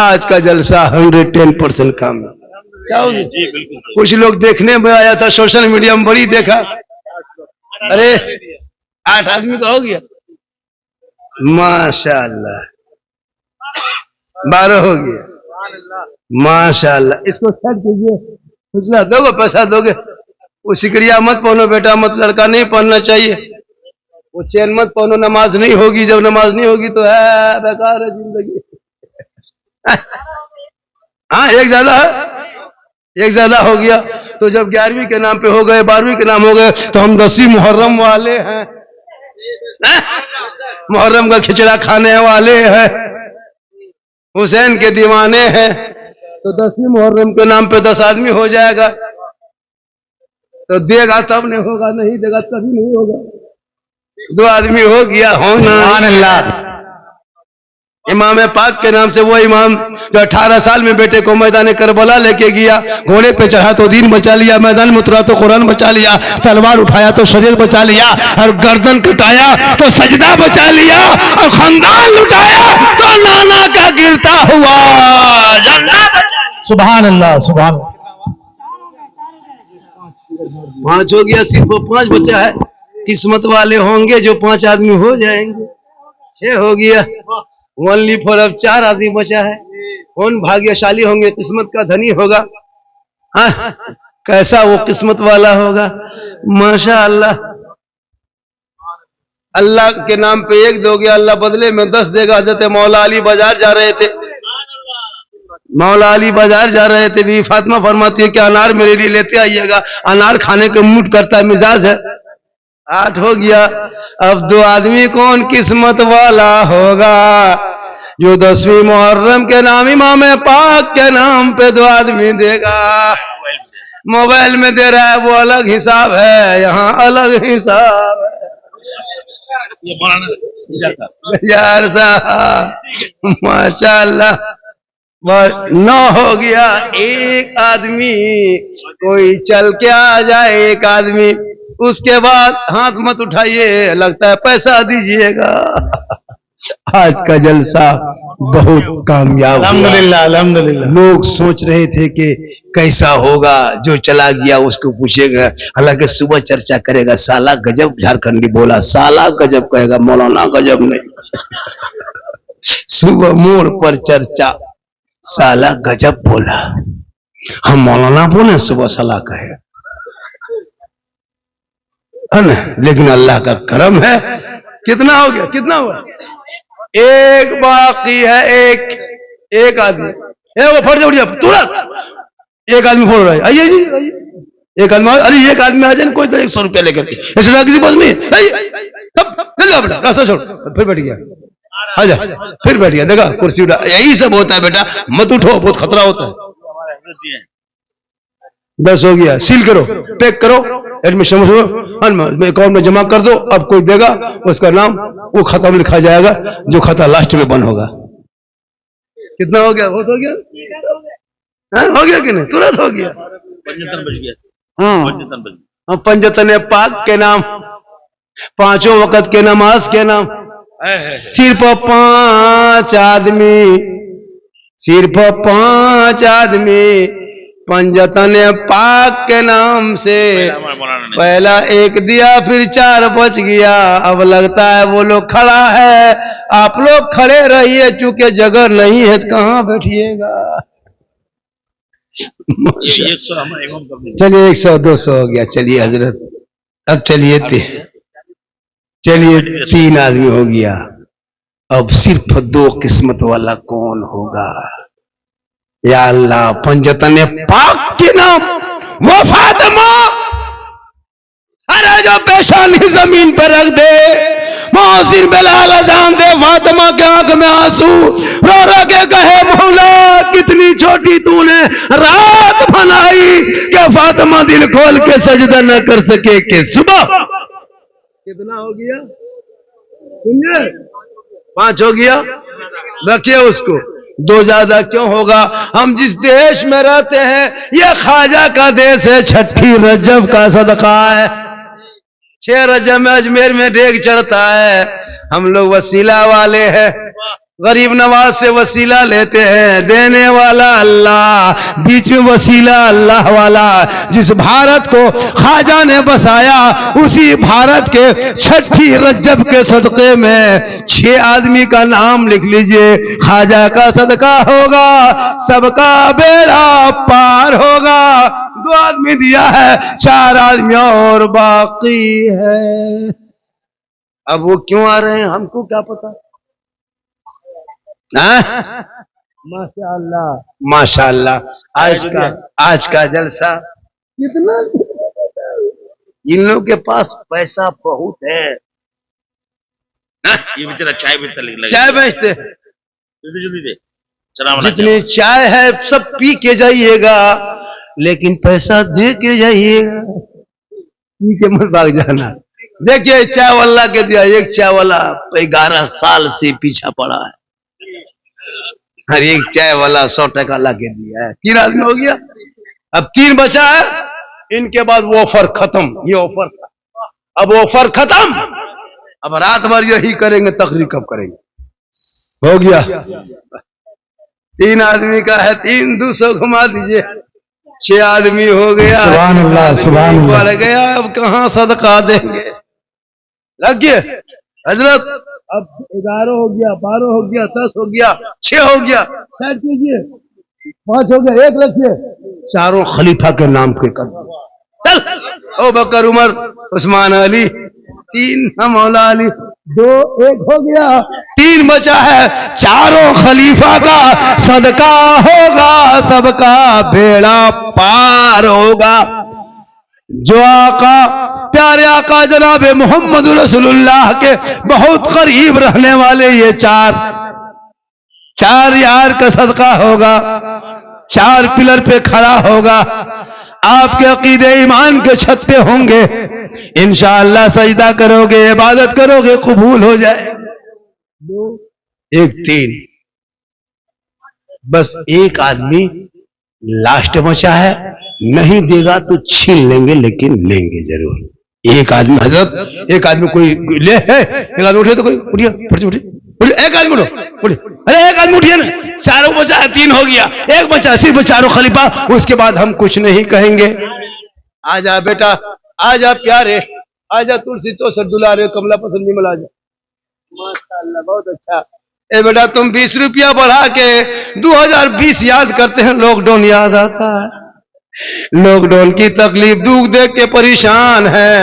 आज का जलसा 110% काम है। कुछ लोग देखने में आया था, सोशल मीडिया में बड़ी देखा, अरे 8 आदमी का हो गया, माशाअल्लाह 12 हो गया, माशाअल्लाह। इसको सेट कीजिए, कुछ दोगे, पैसा दोगे। वो सिकड़िया मत पहनो बेटा, मत लड़का नहीं पहनना चाहिए। वो चैन मत पहनो, नमाज नहीं होगी। जब नमाज नहीं होगी तो है बेकार है जिंदगी। हाँ, एक ज्यादा है, एक ज्यादा हो गया। तो जब 11वीं के नाम पे हो गए, 12वीं के नाम हो गए, तो हम 10वीं मुहर्रम वाले हैं, मुहर्रम का खिचड़ा खाने वाले हैं, हुसैन के दीवाने हैं। तो 10वीं मुहर्रम के नाम पे 10 आदमी हो जाएगा। तो देगा तब नहीं होगा, नहीं देगा तभी नहीं होगा। 2 आदमी हो गया होना। अल्लाह। इमाम पाक के नाम से वो इमाम जो 18 साल में बेटे को मैदान करबला लेके गया, घोड़े पे चढ़ा तो दीन बचा लिया, मैदान में उतरा तो कुरान बचा लिया, तलवार उठाया तो शरीयत बचा लिया, और गर्दन कटाया तो सजदा बचा लिया, और खानदान लुटाया तो नाना का गिरता हुआ झंडा बचा लिया। सुभान अल्लाह, सुभान अल्लाह। 5 हो गया, सिर्फ 5 बचा है। किस्मत वाले होंगे जो 5 आदमी हो जाएंगे। 6 हो गया, ओनली फॉर अब 4 आदमी बचा है। कौन भाग्यशाली होंगे, किस्मत का धनी होगा। हाँ, कैसा वो किस्मत वाला होगा। माशा अल्लाह, अल्लाह के नाम पे 1 दोगे, अल्लाह बदले में 10 देगा। हजरत मौला अली बाजार जा रहे थे, मौला अली बाजार जा रहे थे, भी फातिमा फरमाती है कि अनार मेरे लिए लेते आइएगा, अनार खाने का मूड करता है, मिजाज है। 8 हो गया। अब 2 आदमी कौन किस्मत वाला होगा जो 10वीं मुहर्रम के नाम इमाम पाक के नाम पे 2 आदमी देगा। मोबाइल में दे रहा है वो अलग हिसाब है, यहाँ अलग हिसाब है। यार साहब माशाअल्लाह। 9 हो गया। 1 आदमी कोई चल के आ जाए, 1 आदमी, उसके बाद हाथ मत उठाइए, लगता है पैसा दीजिएगा। आज का जलसा बहुत कामयाब हुआ। अल्हम्दुलिल्लाह, अल्हम्दुलिल्लाह। लोग सोच रहे थे कि कैसा होगा, जो चला गया उसको पूछेगा। हालांकि सुबह चर्चा करेगा, साला गजब झारखंडी बोला, साला गजब कहेगा, मौलाना गजब नहीं। सुबह मोड़ पर चर्चा, साला गजब बोला, हम मौलाना बोले, सुबह साला कहे, है ना। लेकिन अल्लाह का करम है। कितना हो गया, कितना हुआ? 1 बाकी है। एक आदमी, वो फट जाओ तुरंत। 1 आदमी फोड़ रहा है, आइए जी आइए। 1 आदमी, अरे 1 आदमी आ जाए, कोई तो 100 रुपया लेकर ऐसा किसी पास नहीं। बेटा रास्ता छोड़, फिर बैठ गया, आजा, फिर बैठ गया, देखा कुर्सी उठा। यही सब होता है बेटा, मत उठो, बहुत खतरा होता है। 10 हो गया, सील करो, पैक करो, एडमिशन अकाउंट में जमा कर दो। अब कोई देगा उसका नाम वो खाता में लिखा जाएगा, जो खाता लास्ट में बंद होगा। कितना हो गया? बहुत हो गया। हो गया कि नहीं? तुरंत हो गया। 55 बज गया। हाँ, पंजतन पाक के नाम, 5 वक्त के नमाज के नाम, सिर्फ 5 आदमी, सिर्फ 5 आदमी पंजतन पाक के नाम से पहला 1 दिया, फिर 4 बच गया। अब लगता है वो लोग खड़ा है, आप लोग खड़े रहिए, चूंकि जगह नहीं है तो कहाँ बैठिएगा। चलिए 100 200 हो गया। चलिए हजरत, अब चलिए 3 आदमी हो गया। अब सिर्फ 2 किस्मत वाला कौन होगा? या अल्लाह, पंजतन पाक के नाम, वो फातिमा, अरे जो पेशानी जमीन पर रख दे, मौसिन बिलाल अजान दे, फातिमा के आंख में आंसू, रो रो के कहे, मौला कितनी छोटी तूने रात बनाई कि फातिमा दिल खोल के सजदा न कर सके कि सुबह। कितना हो गया? 5 हो गया। रखिए उसको, 2 ज्यादा क्यों होगा? हम जिस देश में रहते हैं यह ख्वाजा का देश है। 6 रजब का सदका है। 6 रजब में अजमेर में डेग चढ़ता है। हम लोग वसीला वाले हैं, गरीब नवाज से वसीला लेते हैं। देने वाला अल्लाह, बीच में वसीला अल्लाह वाला। जिस भारत को ख्वाजा ने बसाया, उसी भारत के 6 रजब के सदके में 6 आदमी का नाम लिख लीजिए। ख्वाजा का सदका होगा, सबका बेड़ा पार होगा। 2 आदमी दिया है, 4 आदमी और बाकी है। अब वो क्यों आ रहे हैं हमको क्या पता। माशाअल्लाह, माशाअल्लाह। आज का जलसा कितना, इन लोगों के पास पैसा बहुत है। ये बेचारा चाय बेचता, चाय बेचते, जल्दी दे, चला बना जितनी चाय है सब पी के जाइएगा, लेकिन पैसा दे के जाइएगा। पी के मत भाग जाना। देखिए चाय वाला के दिया, एक चाय वाला 11 साल से पीछा पड़ा है, हर एक चाय वाला 100 टका ला के दिया है। 3 आदमी हो गया, अब 3 बचा है, इनके बाद वो ऑफर खत्म। ये ऑफर, अब ऑफर खत्म, अब रात भर यही करेंगे, तकरीर कब करेंगे? हो गया 3 आदमी का है, 3 200 घुमा दीजिए, 6 आदमी हो गया। सुभान अल्लाह, सुभान अल्लाह। बढ़ गया, अब कहां सदका देंगे? लगिए हजरत, अब 11 हो गया, 12 हो गया, 10 हो गया, 6 हो गया, सेट कीजिए, 5 हो गया, 1 रखिए, चारों खलीफा के नाम के कर चल। ओ बकर, उमर, उस्मान, अली, 3 मौला अली, 2 1 हो गया, 3 बचा है। चारों खलीफा का सदका होगा, सबका बेड़ा पार होगा। जो आका, प्यारे आका जनाब मोहम्मद रसूलुल्लाह के बहुत करीब रहने वाले ये 4 यार का सदका होगा, 4 पिलर पे खड़ा होगा, आपके अकीदे ईमान के छत पे होंगे, इंशाअल्लाह सजदा करोगे, इबादत करोगे, कबूल हो जाए। 2 1 3, बस एक आदमी लास्ट बचा है, नहीं देगा तो छीन लेंगे, लेकिन लेंगे जरूर। एक आदमी हजरत, एक आदमी कोई ले है, एक आदमी उठे तो कोई उठिए, उठिए, एक आदमी उठो, उठिए, अरे एक आदमी उठिए ना, 4 बचा है, 3 हो गया, 1 बचा, सिर्फ 4 खलीफा, उसके बाद हम कुछ नहीं कहेंगे। आजा बेटा, आजा प्यारे, आजा तुलसी तो सर दुलारे, कमला पसंद निमल, आजा, माशाअल्लाह, बहुत अच्छा। ए बेटा, तुम 20 रुपया बढ़ा के 2020 याद करते हैं, लॉकडाउन याद आता है, लॉकडाउन की तकलीफ दुख देख के परेशान है।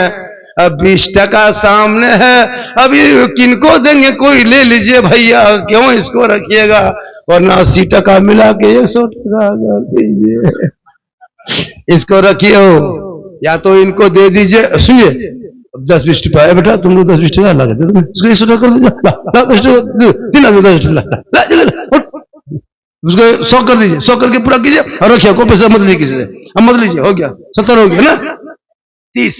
अब 20 टका सामने है, अभी किनको देंगे? कोई ले लीजिए भैया, क्यों इसको रखिएगा, वरना 80 टका मिला के 100 टका दीजिए, इसको रखिए हो, या तो इनको दे दीजिए। सुनिए, 10-20 रुपया बेटा, तुम लोग 10-20 टका ला देते, इसको 100 टका कर दीजिए, उसको 100 कर दीजिए, 100 करके पूरा कीजिए और रखिए, कोई पैसा मत लीजिए किसी से, अब मत लीजिए, हो गया 70 हो गया ना, 30।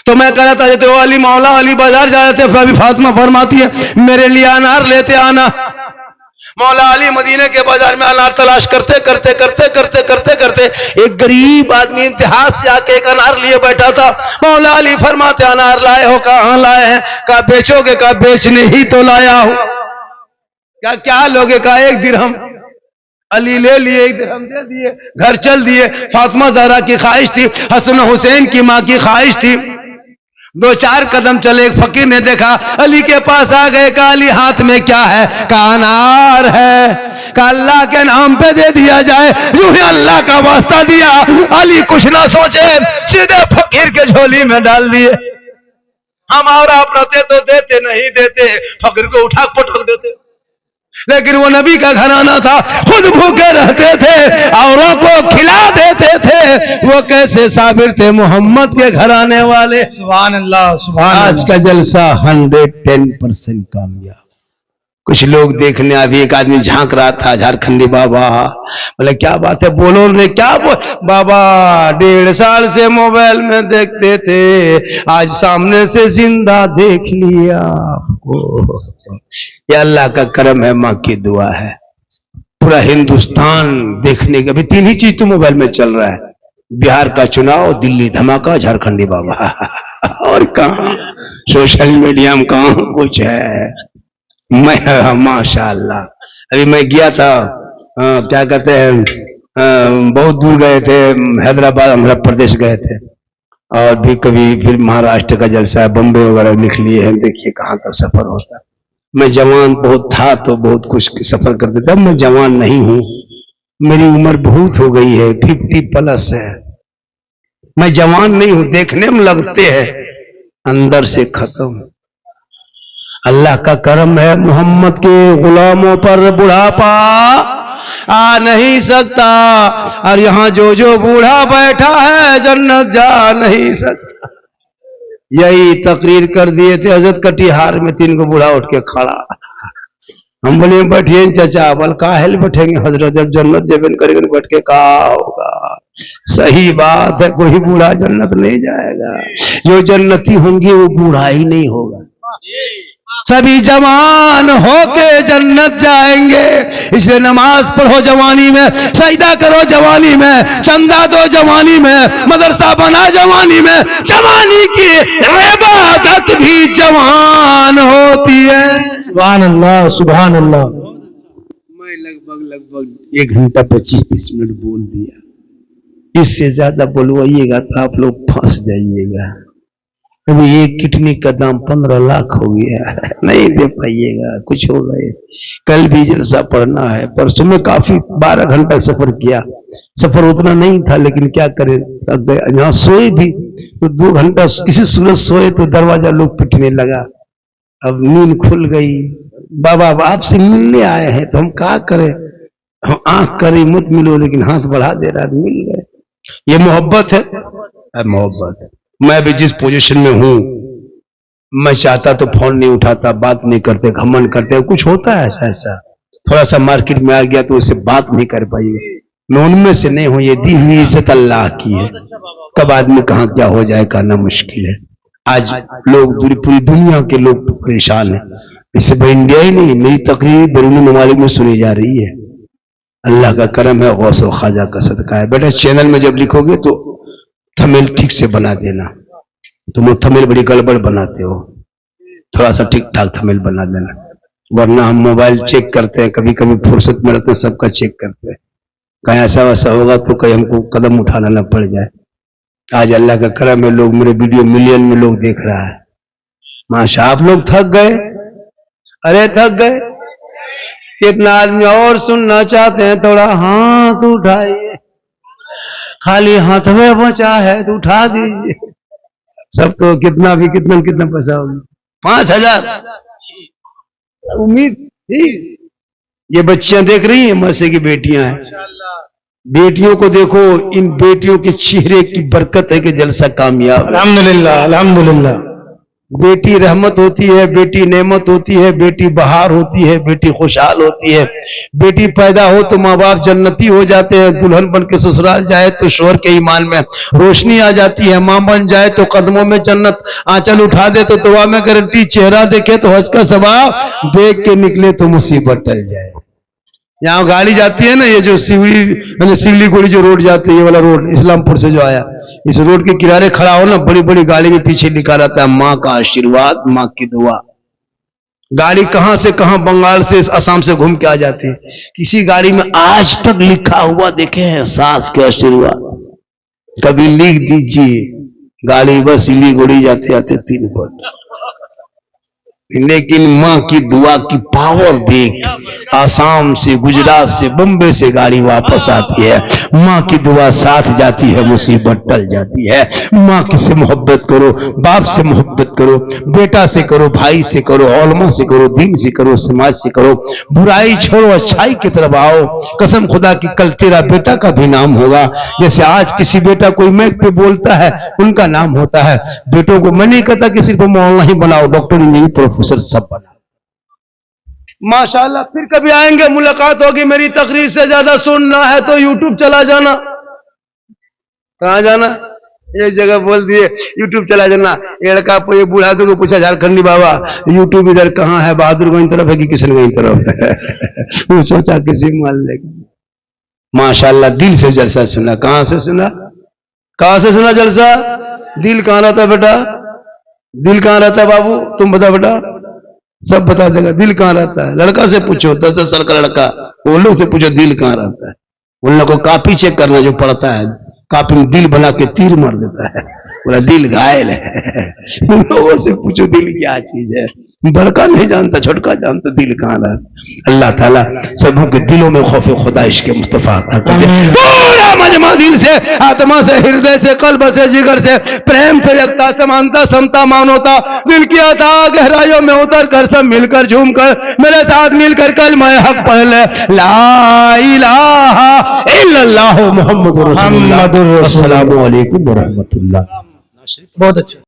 तो मैं कह रहा था, जैसे वो अली मौला अली बाजार जा रहे थे, अभी फातिमा फरमाती है मेरे लिए अनार लेते आना। मौला अली मदीने के बाजार में अनार तलाश करते करते करते करते करते करते एक गरीब आदमी इम्तिहान से आके एक अनार लिए बैठा था। मौला अली फरमाते अनार लाए हो? कहाँ लाए हैं? कहा बेचोगे? कहा बेचने ही तो लाया हूं। क्या लोगे? कहा 1 दिरहम। अली ले लिए, 1 दिरहम दे दिए, घर चल दिए। फातिमा ज़हरा की ख्वाहिश थी, हसन हुसैन की मां की ख्वाहिश थी। 2-4 कदम चले, एक फकीर ने देखा, अली के पास आ गए, कहा अली हाथ में क्या है? कहा अनार है। कहा अल्लाह के नाम पे दे दिया जाए, यूं ही अल्लाह का वास्ता दिया। अली कुछ ना सोचे, सीधे फकीर के झोली में डाल दिए। हम और आप रहते तो देते, नहीं देते, फकीर को उठा पटक देते, लेकिन वो नबी का घराना था, खुद भूखे रहते थे, औरों को खिला देते थे। वो कैसे साबिर थे? मोहम्मद के घराने वाले। सुभान अल्लाह, सुभान आज का जलसा 110% कामयाब। कुछ लोग देखने, अभी एक आदमी झांक रहा था, झारखंडी बाबा, बोले क्या बात है, बोलो ने क्या बाबा 1.5 साल से मोबाइल में देखते थे, आज सामने से जिंदा देख लिया आपको। ये अल्लाह का करम है, माँ की दुआ है। पूरा हिंदुस्तान देखने के, अभी 3 ही चीज तो मोबाइल में चल रहा है, बिहार का चुनाव, दिल्ली धमाका, झारखंडी बाबा, और कहाँ सोशल मीडिया में कहाँ कुछ है। मैं माशाअल्लाह, अभी मैं गया था, क्या कहते हैं, बहुत दूर गए थे, हैदराबाद आंध्र प्रदेश गए थे, और भी कभी फिर महाराष्ट्र का जलसा, बम्बे वगैरह लिख लिए हैं। देखिए कहाँ तक सफर होता है। मैं जवान बहुत था तो बहुत कुछ सफर करते थे, अब मैं जवान नहीं हूँ, मेरी उम्र बहुत हो गई है, 50+ है। मैं जवान नहीं हूँ, देखने में लगते हैं, अंदर से खत्म। अल्लाह का करम है, मोहम्मद के गुलामों पर बुढ़ापा आ नहीं सकता, और यहां जो बूढ़ा बैठा है जन्नत जा नहीं सकता। यही तकरीर कर दिए थे हजरत कटिहार में, 3 को बूढ़ा उठ के खड़ा। हम बोले बैठिए चाचा, बोल काहे बैठेंगे हजरत, जब जन्नत जब करेंगे तो बैठ के कहा होगा। सही बात है, कोई बूढ़ा जन्नत नहीं जाएगा। जो जन्नती होंगे वो बूढ़ा ही नहीं होगा। सभी जवान होके जन्नत जाएंगे। इसलिए नमाज पढ़ो जवानी में, सजदा करो जवानी में, चंदा दो जवानी में, मदरसा बना जवानी में। जवानी की इबादत भी जवान होती है। सुभान अल्लाह, सुभान अल्लाह। मैं लगभग 1 घंटा 25-30 मिनट बोल दिया। इससे ज्यादा बोलवाइएगा तो आप लोग फंस जाइएगा। अभी एक किडनी का दाम 15 लाख हो गया है, नहीं दे पाइएगा, कुछ हो गए। कल भी जलसा पढ़ना है। परसों में काफी 12 घंटा सफर किया। सफर उतना नहीं था लेकिन क्या करें, यहाँ सोए भी तो 2 घंटा किसी सूरज सोए तो दरवाजा लोग पिटने लगा। अब नींद खुल गई। बाबा आपसे मिलने आए हैं तो हम क्या करें, हम आंख करें मत मिलो, लेकिन हाथ बढ़ा दे रहा, मिल गए। ये मोहब्बत है, मोहब्बत। मैं भी जिस पोजीशन में हूं, मैं चाहता तो फोन नहीं उठाता, बात नहीं करते, घमंड करते। कुछ होता है ऐसा थोड़ा सा मार्केट में आ गया तो उससे बात नहीं कर पाई। मैं उनमें से नहीं हूं। ये दी हुई इज्जत अल्लाह की है। कब आदमी कहां क्या हो जाए कहना मुश्किल है। आज लोग पूरी दुनिया के लोग परेशान हैं। इससे भाई इंडिया ही नहीं, मेरी तकरीर बैरूनी ममालिक में सुनी जा रही है। अल्लाह का करम है, गौस व ख्वाजा का सदका है। बेटा चैनल में जब लिखोगे तो थंबनेल ठीक से बना देना। तुम थंबनेल बड़ी गड़बड़ बनाते हो, थोड़ा सा ठीक ठाक थंबनेल बना देना, वरना हम मोबाइल चेक करते हैं, कभी कभी फुर्सत में रहते हैं, सबका चेक करते हैं। कहीं ऐसा वैसा होगा तो कहीं हमको कदम उठाना न पड़ जाए। आज अल्लाह का करम है, लोग मेरे वीडियो मिलियन में लोग देख रहा है। माशा, आप लोग थक गए? अरे थक गए? कितना आदमी और सुनना चाहते हैं? थोड़ा हाथ उठाइए। खाली हाथ में बचा है तो उठा दीजिए। सबको कितना पैसा होगा? 5000 उम्मीद थी। ये बच्चियां देख रही हैं, मसे की बेटियां हैं। बेटियों को देखो, इन बेटियों के चेहरे की बरकत है कि जलसा कामयाब। अल्हम्दुलिल्लाह, अल्हम्दुलिल्लाह। बेटी रहमत होती है, बेटी नेमत होती है, बेटी बहार होती है, बेटी खुशहाल होती है। बेटी पैदा हो तो माँ बाप जन्नती हो जाते हैं। दुल्हन बन के ससुराल जाए तो शोहर के ईमान में रोशनी आ जाती है। माँ बन जाए तो कदमों में जन्नत, आंचल उठा दे तो दुआ में गारंटी, चेहरा देखे तो हज का सवाब, देख के निकले तो मुसीबत टल जाए। यहाँ गाड़ी जाती है ना, ये जो सिवली गोड़ी जो रोड जाती है, ये वाला रोड इस्लामपुर से जो आया, इस रोड के किनारे खड़ा हो ना, बड़ी बड़ी गाड़ी के पीछे लिखा रहता है माँ का आशीर्वाद, माँ की दुआ। गाड़ी कहां से कहां, बंगाल से असम से घूम के आ जाती है। किसी गाड़ी में आज तक लिखा हुआ देखे हैं सास के आशीर्वाद? कभी लिख दीजिए। गाड़ी बस सिलीगुड़ी जाते जाते 3 फुट, लेकिन माँ की दुआ की पावर देख, आसाम से, गुजरात से, बम्बे से गाड़ी वापस आती है। माँ की दुआ साथ जाती है, मुसीबत टल जाती है। माँ की से मोहब्बत करो, बाप से मोहब्बत करो, बेटा से करो, भाई से करो, औलमा से करो, दीन से करो, समाज से करो। बुराई छोड़ो, अच्छाई की तरफ आओ। कसम खुदा की कल तेरा बेटा का भी नाम होगा। जैसे आज किसी बेटा कोई मैक पे बोलता है, उनका नाम होता है। बेटों को मैं नहीं कहता कि सिर्फ मौलाना ही बनाओ, डॉक्टर नहीं, प्रोफेसर सब बना। माशाल्लाह, फिर कभी आएंगे, मुलाकात होगी। मेरी तकरीर से ज्यादा सुनना है तो यूट्यूब चला जाना। कहां जाना? एक जगह बोल दिए यूट्यूब चला जाना। ये लड़का ये बूढ़ा को पूछा, झारखंडी बाबा यूट्यूब इधर कहां है, बहादुरगंज तरफ है कि किशनगंज तरफ है? वो सोचा किसी मान लेगा। माशाल्लाह, दिल से जलसा सुना। कहां से सुना? कहां से सुना जलसा? दिल कहां रहता बेटा? दिल कहां रहता है बाबू? तुम बता बेटा, सब बता देगा। दिल कहां रहता है? लड़का से पूछो, 10-10 साल का लड़का, वो लोग से पूछो दिल कहां रहता है। उन लोगों को कापी चेक करना जो पड़ता है, कापी में दिल बना के तीर मार देता है, बोला दिल घायल है। उन लोगों से पूछो दिल क्या चीज है। बड़का नहीं जानता, छोटका जानता दिल कहां रहता। अल्लाह ताला सबों के दिलों में खौफ खुदा इश्क़ मुस्तफा अता कर दे। पूरा मजमा दिल से, आत्मा से, हृदय से, कल्ब से, जिगर से, प्रेम से, एकता, समानता, समता, मानवता, दिल की अथाह गहराइयों में उतर कर सब मिलकर झूम कर मेरे साथ मिलकर कलमा हक पढ़ ले, ला इलाहा इल्लल्लाह मुहम्मदुर रसूलुल्लाह। अस्सलामु अलैकुम व रहमतुल्लाह। बहुत अच्छा।